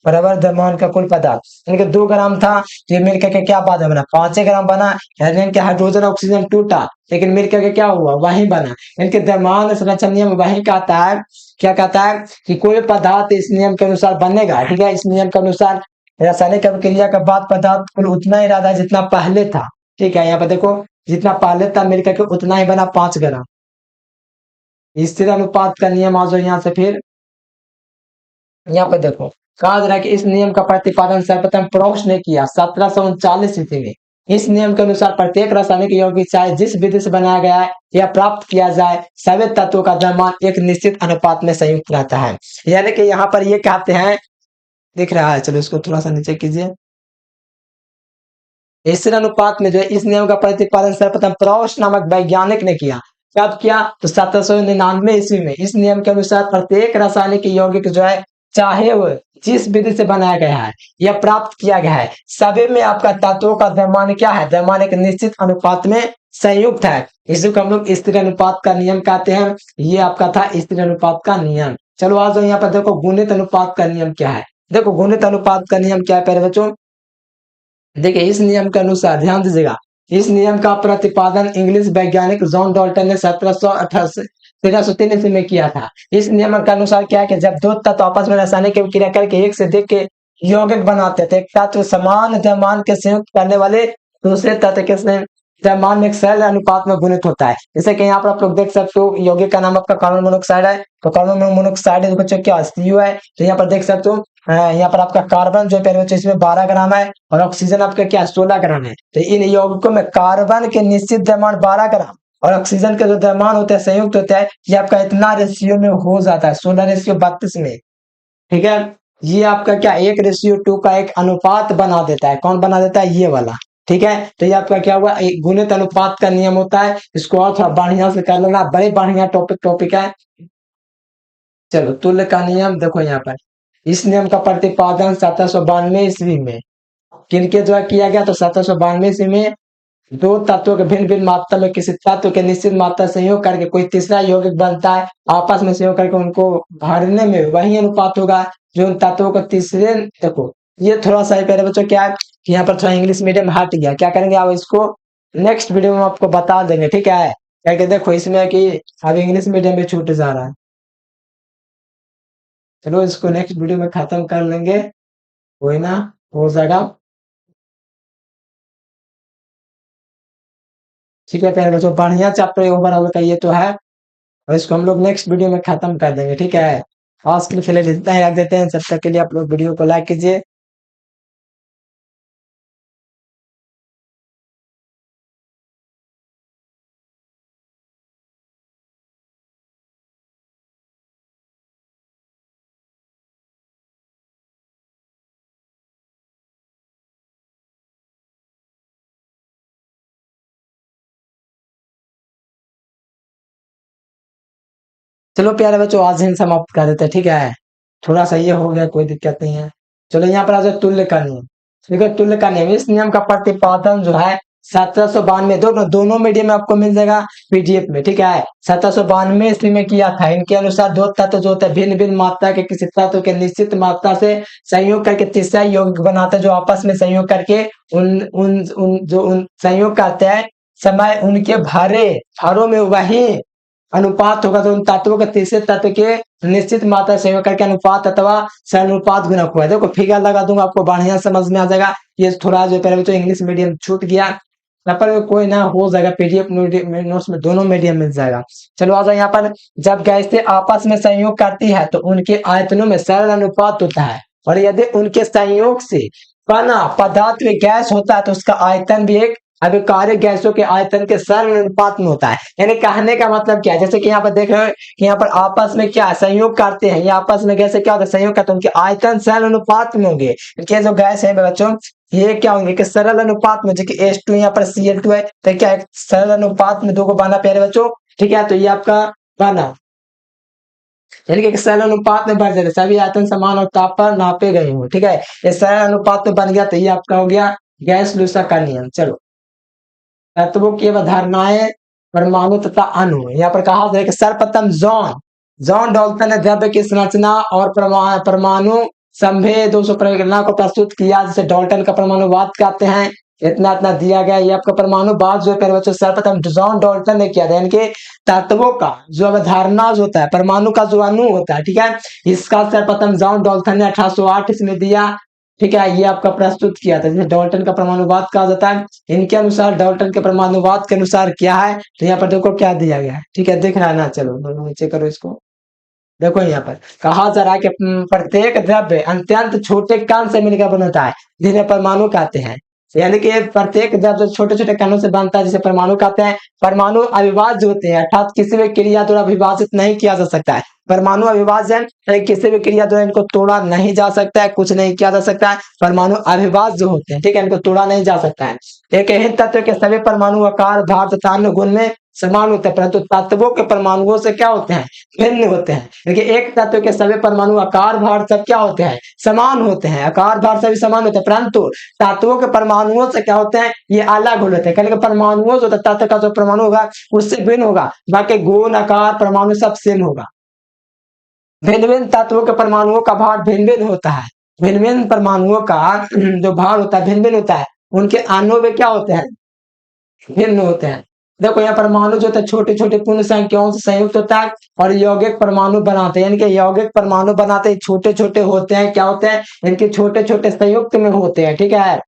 A: बराबर द्रव्यमान का कुल पदार्थ। इनके 2 ग्राम था, तो ये मिलकर के क्या बाद में बना 5 ग्राम बना। यानी इनके हाइड्रोजन ऑक्सीजन टूटा, लेकिन मिलकर के क्या हुआ वही बना। इनके द्रव्यमान संरक्षण नियम वही कहता है, क्या कहता है कि कोई पदार्थ इस नियम के अनुसार बनेगा, ठीक है। इस नियम के अनुसार रासायनिक अभिक्रिया के बाद पदार्थ कुल उतना ही रहता है जितना पहले था, ठीक है। यहाँ पर देखो, जितना पहले था मिलकर के उतना ही बना 5 ग्राम। स्थिर अनुपात का नियम आ जाओ यहाँ से फिर। यहाँ पे देखो, कहा जा रहा है कि इस नियम का प्रतिपादन सर्वप्रथम प्रोक्स ने किया 1739 ईस्वी में। इस नियम के अनुसार प्रत्येक रासायनिक यौगिक चाहे जिस विधि से बनाया गया है या प्राप्त किया जाए, सभी तत्वों का द्रव्यमान एक निश्चित अनुपात में संयुक्त रहता है। यानी कि यहाँ पर ये कहते हैं, दिख रहा है, चलो इसको थोड़ा सा नीचे कीजिए। स्थिर अनुपात में जो है इस नियम का प्रतिपादन सर्वप्रथम प्रौस नामक वैज्ञानिक ने किया। कब किया, तो 1799 ईस्वी में। इस नियम के अनुसार प्रत्येक रासायनिक यौगिक जो है, चाहे वो जिस विधि से बनाया गया है या प्राप्त किया गया है, सभी में आपका तत्वों का द्रव्यमान क्या है, द्रव्यमान एक निश्चित अनुपात में संयुक्त है। इसी को हम लोग स्थिर अनुपात का नियम कहते हैं। ये आपका था स्थिर अनुपात का नियम। चलो आ जाओ यहाँ पर देखो, गुणित अनुपात का नियम क्या है। देखो गुणित अनुपात का नियम क्या है पहले बच्चों, देखिए इस नियम के अनुसार ध्यान दीजिएगा। इस नियम का प्रतिपादन इंग्लिश वैज्ञानिक जॉन डाल्टन ने 1738 में किया था। इस नियम के अनुसार क्या है कि जब दो तत्व आपस में रासायनिक क्रिया करके एक से अधिक के यौगिक बनाते थे, एक तत्व समान द्रव्यमान के संयुक्त करने वाले दूसरे तत्व के द्रव्यमान में एक सरल अनुपात में गुणित होता है। जैसे कि यहाँ पर आप लोग देख सकते हो, यौगिक का नाम आपका कार्बन मोनोक्साइड है, तो कार्बन मोनोक्साइड बच्चों क्या CO है। तो यहाँ पर देख सकते हो, यहाँ पर आपका कार्बन जो है इसमें 12 ग्राम है, और ऑक्सीजन आपका क्या 16 ग्राम है। तो इन यौगिकों में कार्बन के निश्चित द्रव्यमान 12 ग्राम और ऑक्सीजन के जो द्रव्यमान होते हैं संयुक्त होते हैं, ये आपका इतना रेशियो में हो जाता है, 16:32 में, ठीक है। ये आपका क्या 1:2 का एक अनुपात बना देता है। कौन बना देता है, ये वाला, ठीक है। तो ये आपका क्या हुआ, एक गुणित अनुपात का नियम होता है। इसको और थोड़ा बढ़िया से कर लेना, बड़े बढ़िया टॉपिक है। चलो तुल्य का नियम देखो यहाँ पर, इस नियम का प्रतिपादन 1792 ईस्वी में किनके द्वारा किया गया, तो 1792 ईस्वी में दो तत्वों के भिन्न भिन्न मात्रा में किसी तत्व के निश्चित मात्रा संयोग करके कोई तीसरा यौगिक बनता है, आपस में संयोग करके उनको भरने में वही अनुपात होगा जो उन तत्वों को तीसरे। देखो ये थोड़ा सा पहले बच्चों क्या है कि यहाँ पर थोड़ा इंग्लिश मीडियम हट गया, क्या करेंगे आप इसको नेक्स्ट वीडियो में आपको बता देंगे, ठीक है। क्या देखो इसमें कि अब इंग्लिश मीडियम में छूट जा रहा है। चलो इसको नेक्स्ट वीडियो में खत्म कर लेंगे, कोई ना, हो जाएगा, ठीक है। पहले बच्चों बढ़िया चैप्टर ओवरऑल का ये तो है, और इसको हम लोग नेक्स्ट वीडियो में खत्म कर देंगे, ठीक है। आज के लिए फिलहाल इतना ही रख देते हैं, जब तक के लिए आप लोग वीडियो को लाइक कीजिए। चलो प्यारे बच्चों, आज ही समाप्त कर देते हैं, ठीक है। थोड़ा सा ये हो गया, कोई दिक्कत नहीं है। चलो यहाँ पर आ जाओ तुल्य का नियम। देखो तुल्य का नियम, इस नियम का प्रतिपादन जो है 1792 दोनों मीडियम में आपको मिल जाएगा पीडीएफ में, ठीक है। 1792 ईस्वी में किया था। इनके अनुसार दो तत्व जो होते हैं भिन्न भिन्न मात्रा के किसी तत्व के निश्चित मात्रा से संयोग करके तीसरा यौगिक बनाते हैं, जो आपस में संयोग करके उन संयोग करते हैं समय उनके भारों में वही अनुपात होगा, तो उन तत्वों के तीसरे तत्व के निश्चित मात्रा संयोग करके अनुपात अथवा अनुपात गुणक हुआ है। देखो फिगर लगा दूंगा, आपको बढ़िया समझ में आ जाएगा। ये थोड़ा जो पहले तो इंग्लिश मीडियम छूट गया, यहाँ पर कोई ना हो जाएगा, पीडीएफ नोट्स में दोनों मीडियम मिल जाएगा। चलो आ जाओ यहाँ पर, जब गैसें आपस में संयोग करती है तो उनके आयतनों में सरल अनुपात होता है, और यदि उनके संयोग से बना पदार्थ में गैस होता है तो उसका आयतन भी एक अभिकार्य गैसों के आयतन के सरल अनुपात में होता है। यानी कहने का मतलब क्या है, जैसे कि यहाँ पर देख रहे हो कि यहाँ पर आपस में क्या संयोग करते हैं, ये आपस में गैसें क्या होता है संयोग करते हैं, उनके आयतन सरल अनुपात में होंगे। इनके जो गैस है बच्चों ये क्या होंगे कि सरल अनुपात में, जैसे H2 यहाँ पर Cl2 है तो क्या है सरल अनुपात में दो को बना प्यारे बच्चों, ठीक है। तो ये आपका बना यानी कि सरल अनुपात में बढ़ जाते सभी आयतन समान और ताप पर नापे गए हो, ठीक है। ये सरल अनुपात में बन गया तो ये आपका हो गया गैस-लूसा का नियम। चलो तत्वों की अवधारणाएं परमाणु तथा अणु, यहाँ पर कहा जाए कि सर्वप्रथम जॉन डाल्टन ने द्रव्य की संरचना और परमाणु संभेद परिकल्पना को प्रस्तुत किया, जिसे डाल्टन का परमाणुवाद कहते हैं। इतना इतना दिया गया। ये आपका परमाणुवाद जो है बच्चों सर्वप्रथम जॉन डाल्टन ने किया था, यानी कि तत्वों का जो अवधारणा जो होता है परमाणु का जो अणु होता है, ठीक है, इसका सर्वप्रथम जॉन डाल्टन ने 1808 इसमें दिया, ठीक है। ये आपका प्रस्तुत किया था, जिसे डाल्टन का परमाणुवाद कहा जाता है। इनके अनुसार डाल्टन के परमाणुवाद के अनुसार क्या है, तो यहाँ पर देखो क्या दिया गया है, ठीक है, दिख रहा है ना। चलो नीचे करो इसको, देखो यहाँ पर कहा जा रहा है कि प्रत्येक द्रव्य अत्यंत छोटे कण से मिलकर बनता है, जिन्हें परमाणु कहते हैं। यानी कि प्रत्येक द्रव्य छोटे छोटे कणों से बनता है, जिसे परमाणु कहते हैं। परमाणु अविभाज्य होते हैं, अर्थात किसी भी क्रिया द्वारा विभाजित नहीं किया जा सकता है। परमाणु अविभाज्य है, किसी भी क्रिया द्वारा इनको तोड़ा नहीं जा सकता है, कुछ नहीं किया जा सकता है। परमाणु अविभाज्य होते हैं, ठीक है, इनको तोड़ा नहीं जा सकता है। एक ही तत्व के सभी परमाणु आकार भार तथा अन्य गुण में समान होते हैं, परंतु तत्वों के परमाणुओं से क्या होते हैं भिन्न होते हैं। देखिए एक तत्व के सभी परमाणु आकार भार सब क्या होते हैं समान होते हैं, आकार भार सभी समान होते हैं, परंतु तत्वों के परमाणुओं से क्या होते हैं ये अलग होते हैं। कहने के परमाणुओं जो तत्व का जो परमाणु होगा उससे भिन्न होगा, बाकी गुण आकार परमाणु सब सेम होगा। भिन्न भिन्न तत्वों के परमाणुओं का भार भिन्न भिन्न होता है, भिन्न भिन्न परमाणुओं का जो भार होता है भिन्न भिन्न होता है, उनके आणु में क्या होते हैं भिन्न होते हैं। देखो यहाँ परमाणु जो होता है छोटे छोटे पूर्ण संख्याओं से संयुक्त होता है और यौगिक परमाणु बनाते हैं, यानी कि यौगिक परमाणु बनाते हैं छोटे छोटे होते हैं, क्या होते हैं इनके छोटे छोटे संयुक्त में होते हैं, ठीक है।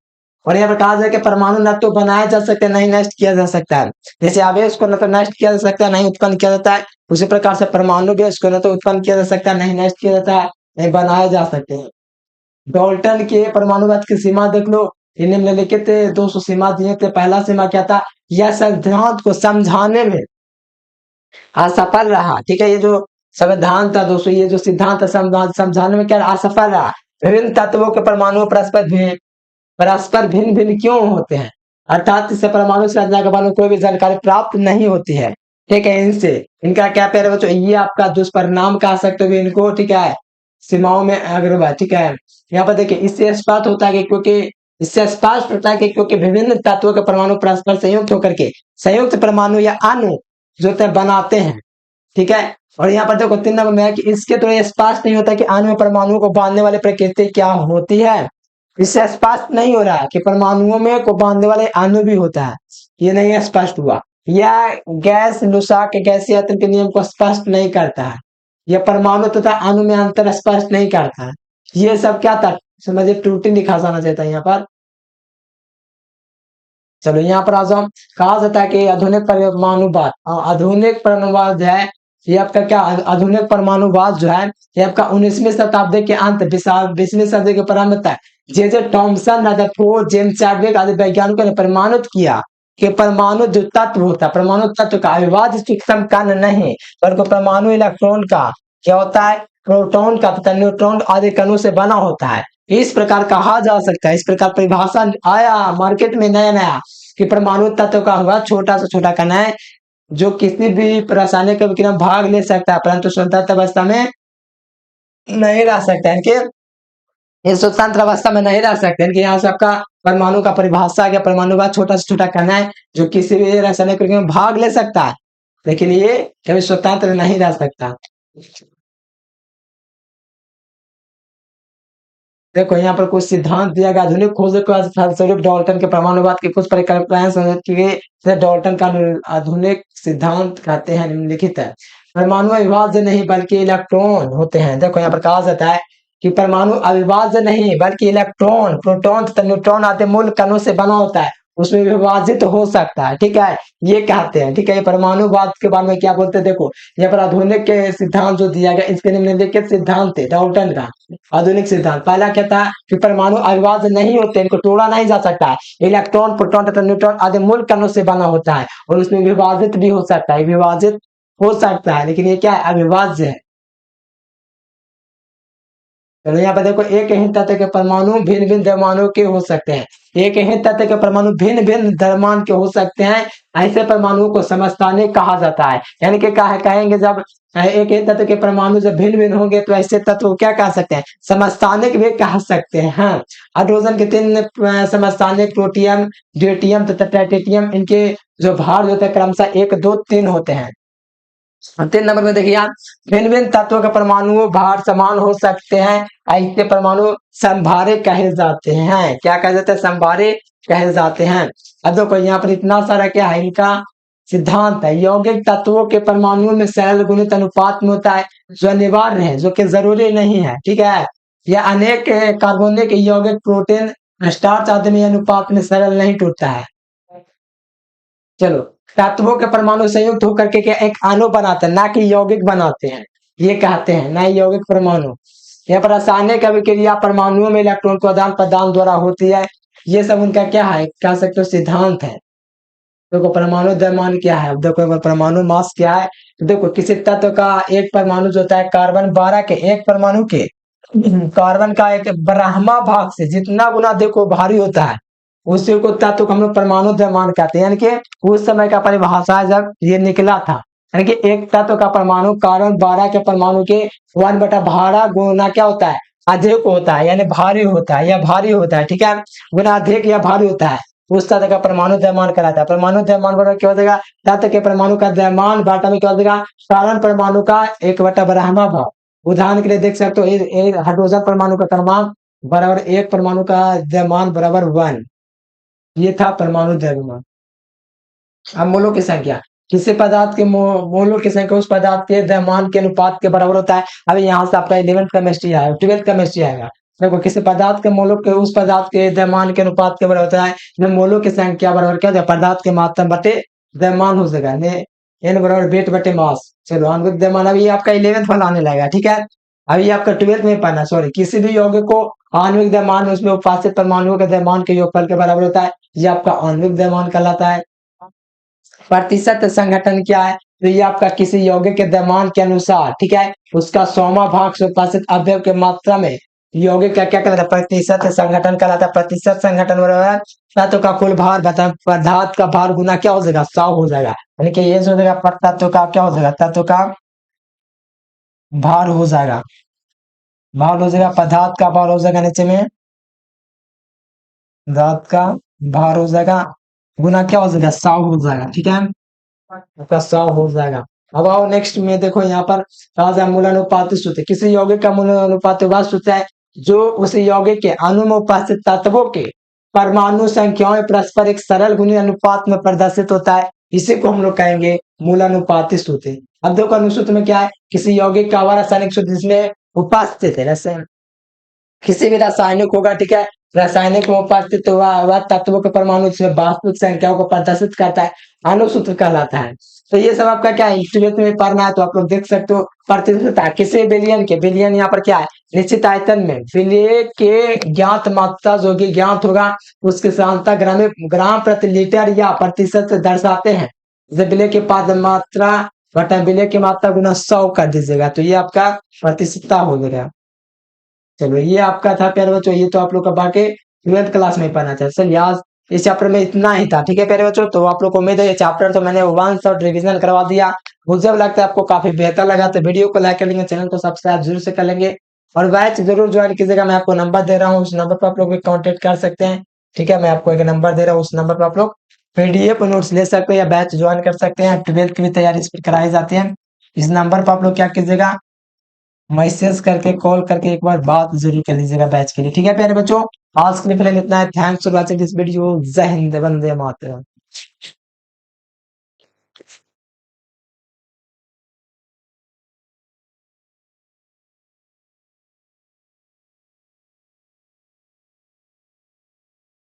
A: और यहाँ पर कहा जाए कि परमाणु न तो बनाया जा सकता है नहीं नष्ट किया जा सकता है। जैसे आवेश को न तो नष्ट किया जा सकता है नहीं उत्पन्न किया जाता है, उसी प्रकार से परमाणु गैस को न तो उत्पन्न किया जा सकता है नहीं नष्ट किया जाता है नहीं बनाया जा सकते हैं। डाल्टन के परमाणुवाद की सीमा देख लो, निम्नलिखित 200 सीमा दिए थे। पहला सीमा क्या था, यह सिद्धांत को समझाने में असफल रहा, ठीक है। ये जो संविधान था दोस्तों, ये जो सिद्धांत समझाने में क्या असफल रहा। विभिन्न तत्वों के परमाणु परस्पर भिन्न भिन्न क्यों होते हैं, अर्थात इससे परमाणु संरचना के बारे में कोई भी जानकारी प्राप्त नहीं होती है, ठीक है। इनसे इनका क्या पैर बच्चों ये आपका दुष्परिणाम कह सकते हो इनको, ठीक है, सीमाओं में अग्रवाद, ठीक है। यहाँ पर देखिए इससे स्पष्ट होता है कि क्योंकि विभिन्न तत्वों के परमाणु परस्पर संयुक्त होकर के संयुक्त परमाणु या अणु जो बनाते हैं, ठीक है। और यहाँ पर देखो 3 नंबर में है कि इसके तो ये स्पष्ट नहीं होता कि अणु में परमाणुओं को बांधने वाली प्रकृति क्या होती है। इससे स्पष्ट नहीं हो रहा है कि परमाणुओं में को बांधने वाले अणु भी होता है, ये नहीं स्पष्ट हुआ। यह गैस लुसा के गैसीय आयतन के नियम को स्पष्ट नहीं करता है, यह परमाणु तथा अणु में अंतर स्पष्ट नहीं करता है। ये सब क्या था समझिए त्रुटि दिखा जाना चाहता है यहाँ पर। चलो यहाँ पर आ जाओ, कहा जाता है कि आधुनिक परमाणुवाद है ये आपका क्या आधुनिक परमाणुवाद जो है ये आपका 19वीं शताब्दी के अंत 20वीं सदी के प्रारंभ तक जे टॉमसन रदरफोर्ड जेम्स चैडविक आदि वैज्ञानिकों ने प्रमाणित किया कि परमाणु जो तत्व होता है परमाणु तत्व का अविभाज्य सूक्ष्म कण नहीं बल्कि परमाणु इलेक्ट्रॉन का क्या होता है प्रोटॉन का तथा न्यूट्रॉन आदि कणों से बना होता है। इस प्रकार कहा जा सकता है, इस प्रकार परिभाषा आया मार्केट में नया नया कि परमाणु तत्व का हुआ छोटा से छोटा कण है जो किसी भी रासायनिक अभिक्रिया में भाग ले सकता है परंतु स्वतंत्र अवस्था में नहीं रह सकता है, इनके स्वतंत्र अवस्था में नहीं रह सकते, इनके यहाँ से आपका परमाणु का परिभाषा क्या, परमाणु का छोटा से छोटा कण है जो किसी भी रासायनिक क्रिया में भाग ले सकता है, लेकिन ये कभी स्वतंत्र नहीं रह सकता। देखो यहाँ पर कुछ सिद्धांत दिया गया। आधुनिक खोज के फलस्वरूप डाल्टन के परमाणुवाद की कुछ परिकल्पनाएं समझ की गई, जिसे डाल्टन का आधुनिक सिद्धांत कहते हैं। निम्नलिखित है, परमाणु अविभाज्य नहीं बल्कि इलेक्ट्रॉन होते हैं। देखो यहाँ पर कहा जाता है कि परमाणु अविभाज्य नहीं बल्कि इलेक्ट्रॉन, प्रोटॉन तथा न्यूट्रॉन आदि मूल कणों से बना होता है, उसमें विभाजित हो सकता है। ठीक है, ये कहते हैं। ठीक है, ये परमाणुवाद के बारे में क्या बोलते हैं, देखो यहाँ पर आधुनिक के सिद्धांत जो दिया गया, इसके निम्नलिखित सिद्धांत है डाल्टन का आधुनिक सिद्धांत। पहला क्या था कि परमाणु अविभाज्य नहीं होते, इनको तोड़ा नहीं जा सकता है, इलेक्ट्रॉन, प्रोटॉन तथा न्यूट्रॉन आदि मूल कणों से बना होता है और उसमें विभाजित भी हो सकता है, विभाजित हो सकता है, लेकिन ये क्या है, अविभाज्य है। चलो यहाँ पर देखो, एक ही तत्व के परमाणु भिन्न भिन्न द्रव्यमानों के हो सकते हैं। एक ही तत्व के परमाणु भिन्न भिन्न द्रव्यमान के हो सकते हैं, ऐसे परमाणुओं को समस्थानिक कहा जाता है। यानी कि कहेंगे जब एक ही तत्व के परमाणु जब भिन्न भिन्न होंगे तो ऐसे तत्व को क्या कह सकते हैं, समस्थानिक भी कह सकते हैं। हाँ, हाइड्रोजन के 3 समस्थानिक, प्रोटियम, ड्यूटियम तथा ट्राइटियम, इनके जो भार होते हैं क्रमशः 1, 2, 3 होते हैं। 3 नंबर में देखिए आप, भिन्न भिन्न तत्वों के परमाणु भार समान हो सकते हैं, ऐसे परमाणु समभारे कहे जाते हैं। क्या कहे जाते हैं, समभारे कहे जाते हैं। अब देखो यहाँ पर इतना सारा क्या है, इनका सिद्धांत है। यौगिक तत्वों के परमाणुओं में सरल गुणित अनुपात में होता है, जो अनिवार्य है, जो कि जरूरी नहीं है। ठीक है, यह अनेक कार्बनिक यौगिक, प्रोटीन, स्टार्च आदि में अनुपात में सरल नहीं टूटता है। चलो, तत्वों के परमाणु संयुक्त होकर के क्या एक अणु बनाते हैं, ना कि यौगिक बनाते हैं, ये कहते हैं, ना यौगिक परमाणु। यहाँ पर रासायनिक अभिक्रिया परमाणुओं में इलेक्ट्रॉन को आदान प्रदान द्वारा होती है। ये सब उनका क्या है, कह सकते हो सिद्धांत है। देखो परमाणु द्रव्यमान क्या है, अब देखो एक बार परमाणु मास क्या है। तो देखो किसी तत्व का एक परमाणु जो होता है कार्बन 12 के, एक परमाणु के कार्बन का एक ब्रह्मा भाग से जितना गुना देखो भारी होता है, उसी को तत्व को हम लोग परमाणु द्रव्यमान कहते हैं। यानी कि उस समय का परिभाषा जब ये निकला था, यानी कि एक तत्व का परमाणु कार्बन 12 के परमाणु के 1/12 गुना क्या होता है, अधिक होता है, यानी भारी होता है या भारी होता है। ठीक है, गुना अधिक या भारी होता है, उस तत्व का परमाणु द्रव्यमान कहलाता है। परमाणु द्रव्यमान बराबर क्या हो जाएगा, तत्व के परमाणु का द्रव्यमान बाटा में क्या हो जाएगा, कार्बन परमाणु का 1/12 भाग। उदाहरण के लिए देख सकते हो, हाइड्रोजन परमाणु का क्रमांक बराबर एक परमाणु का द्रव्यमान बराबर 1, ये था परमाणु द्रव्यमान। अब मोलों की संख्या, किसी पदार्थ के मोलों की संख्या उस पदार्थ के द्रव्यमान के अनुपात के बराबर होता है। अभी यहाँ से आपका 11th केमिस्ट्री आएगा, 12th केमिस्ट्री आएगा। देखो किसी पदार्थ के मोलों के उस पदार्थ के द्रव्यमान के अनुपात के बराबर होता है, जब मोलों की संख्या बराबर क्या होता है, पदार्थ के मात्रा बटे द्रव्यमान हो जाएगा, एन बराबर वेट बटे मास। चलो आणविक द्रव्यमान अभी आपका 11th वाला आने लगेगा। ठीक है, अभी आपका 12th में पढ़ना, सॉरी, किसी भी यौगिक को आणविक द्रव्यमान उसमें उपस्थित परमाणुओं के द्रव्यमान के योगफल के बराबर होता है, ये आपका आणविक द्रव्यमान कहलाता है। प्रतिशत संघटन क्या है, तो ये आपका किसी यौगिक के द्रव्यमान के अनुसार, ठीक है, उसका 100वां भाग से उपस्थित अवयव के मात्रा में यौगिक का क्या कहलाता है, प्रतिशत संघटन कहलाता है। प्रतिशत संघटन बराबर तत्व का कुल भार बता पदार्थ का भार गुना क्या हो जाएगा, 100 हो जाएगा। यानी कि ये हो जाएगा तत्व का क्या हो जाएगा, तत्व का भार हो जाएगा, भार हो जाएगा, पदार्थ का भार हो जाएगा, नीचे में पदार्थ का भार हो जाएगा गुना क्या हो जाएगा, 100 हो जाएगा। ठीक है, आपका 100 हो जाएगा। अब आओ नेक्स्ट में देखो, यहाँ पर कहा मूलानुपाती सूत्र, किसी यौगिक का मूलानुपाती वह सूत्र है जो उस यौगिक के अणु में उपस्थित तत्वों के परमाणु संख्याओं परस्पर एक सरल गुणित अनुपात में प्रदर्शित होता है, इसी को हम लोग कहेंगे मूलानुपाती सूत्र। अब देखो अनुसूत्र में क्या है, किसी यौगिक का वह रासायनिक सूत्र जिसमें उपस्थित है, रसायन किसी भी रासायनिक होगा, ठीक है, रासायनिक में उपस्थित हुआ तत्वों के परमाणु से वास्तविक संख्याओं को प्रदर्शित करता है, अनुसूत्र कहलाता है। तो ये सब आपका क्या है, ट्वेल्थ में पढ़ना है, तो आप लोग देख सकते हो। प्रतिशतता किसी विलयन के, विलयन यहाँ पर क्या है, निश्चित आयतन में विलय के ज्ञात मात्रा जो कि ज्ञात होगा उसके सांता ग्राम प्रति लीटर या प्रतिशत से दर्शाते हैं। जैसे विलय के पाद मात्रा बटा विलय की मात्रा गुना 100 कर दीजिएगा, तो ये आपका प्रतिशतता हो गया। चलो ये आपका था प्यारे बच्चों, ये तो आप लोग का बाकी 12th क्लास में पढ़ना था। चलिए आज इस चैप्टर में इतना ही था, ठीक है प्यारे बच्चों। तो आप लोग को उम्मीद है ये चैप्टर तो मैंने वन शॉट रिवीजन करवा दिया, मुझे लगता है आपको काफी बेहतर लगा। तो वीडियो को लाइक कर लेंगे, चैनल को सब्सक्राइब जरूर से कर लेंगे और बैच जरूर ज्वाइन कीजिएगा। मैं आपको नंबर दे रहा हूँ, उस नंबर पर आप लोग भी कॉन्टेक्ट कर सकते हैं। ठीक है, मैं आपको एक नंबर दे रहा हूँ, उस नंबर पर आप लोग पीडीएफ नोट्स ले सकते हैं या बैच ज्वाइन कर सकते हैं। 12th की भी तैयारी इस पर कराई जाती है। इस नंबर पर आप लोग क्या कीजिएगा, मैसेज करके कॉल करके एक बार बात जरूर कर लीजिएगा बैच के लिए। ठीक है प्यारे बच्चों, आज के लिए फिलहाल इतना है। Thanks for watching this video. जय हिंद, वंदे मातरम।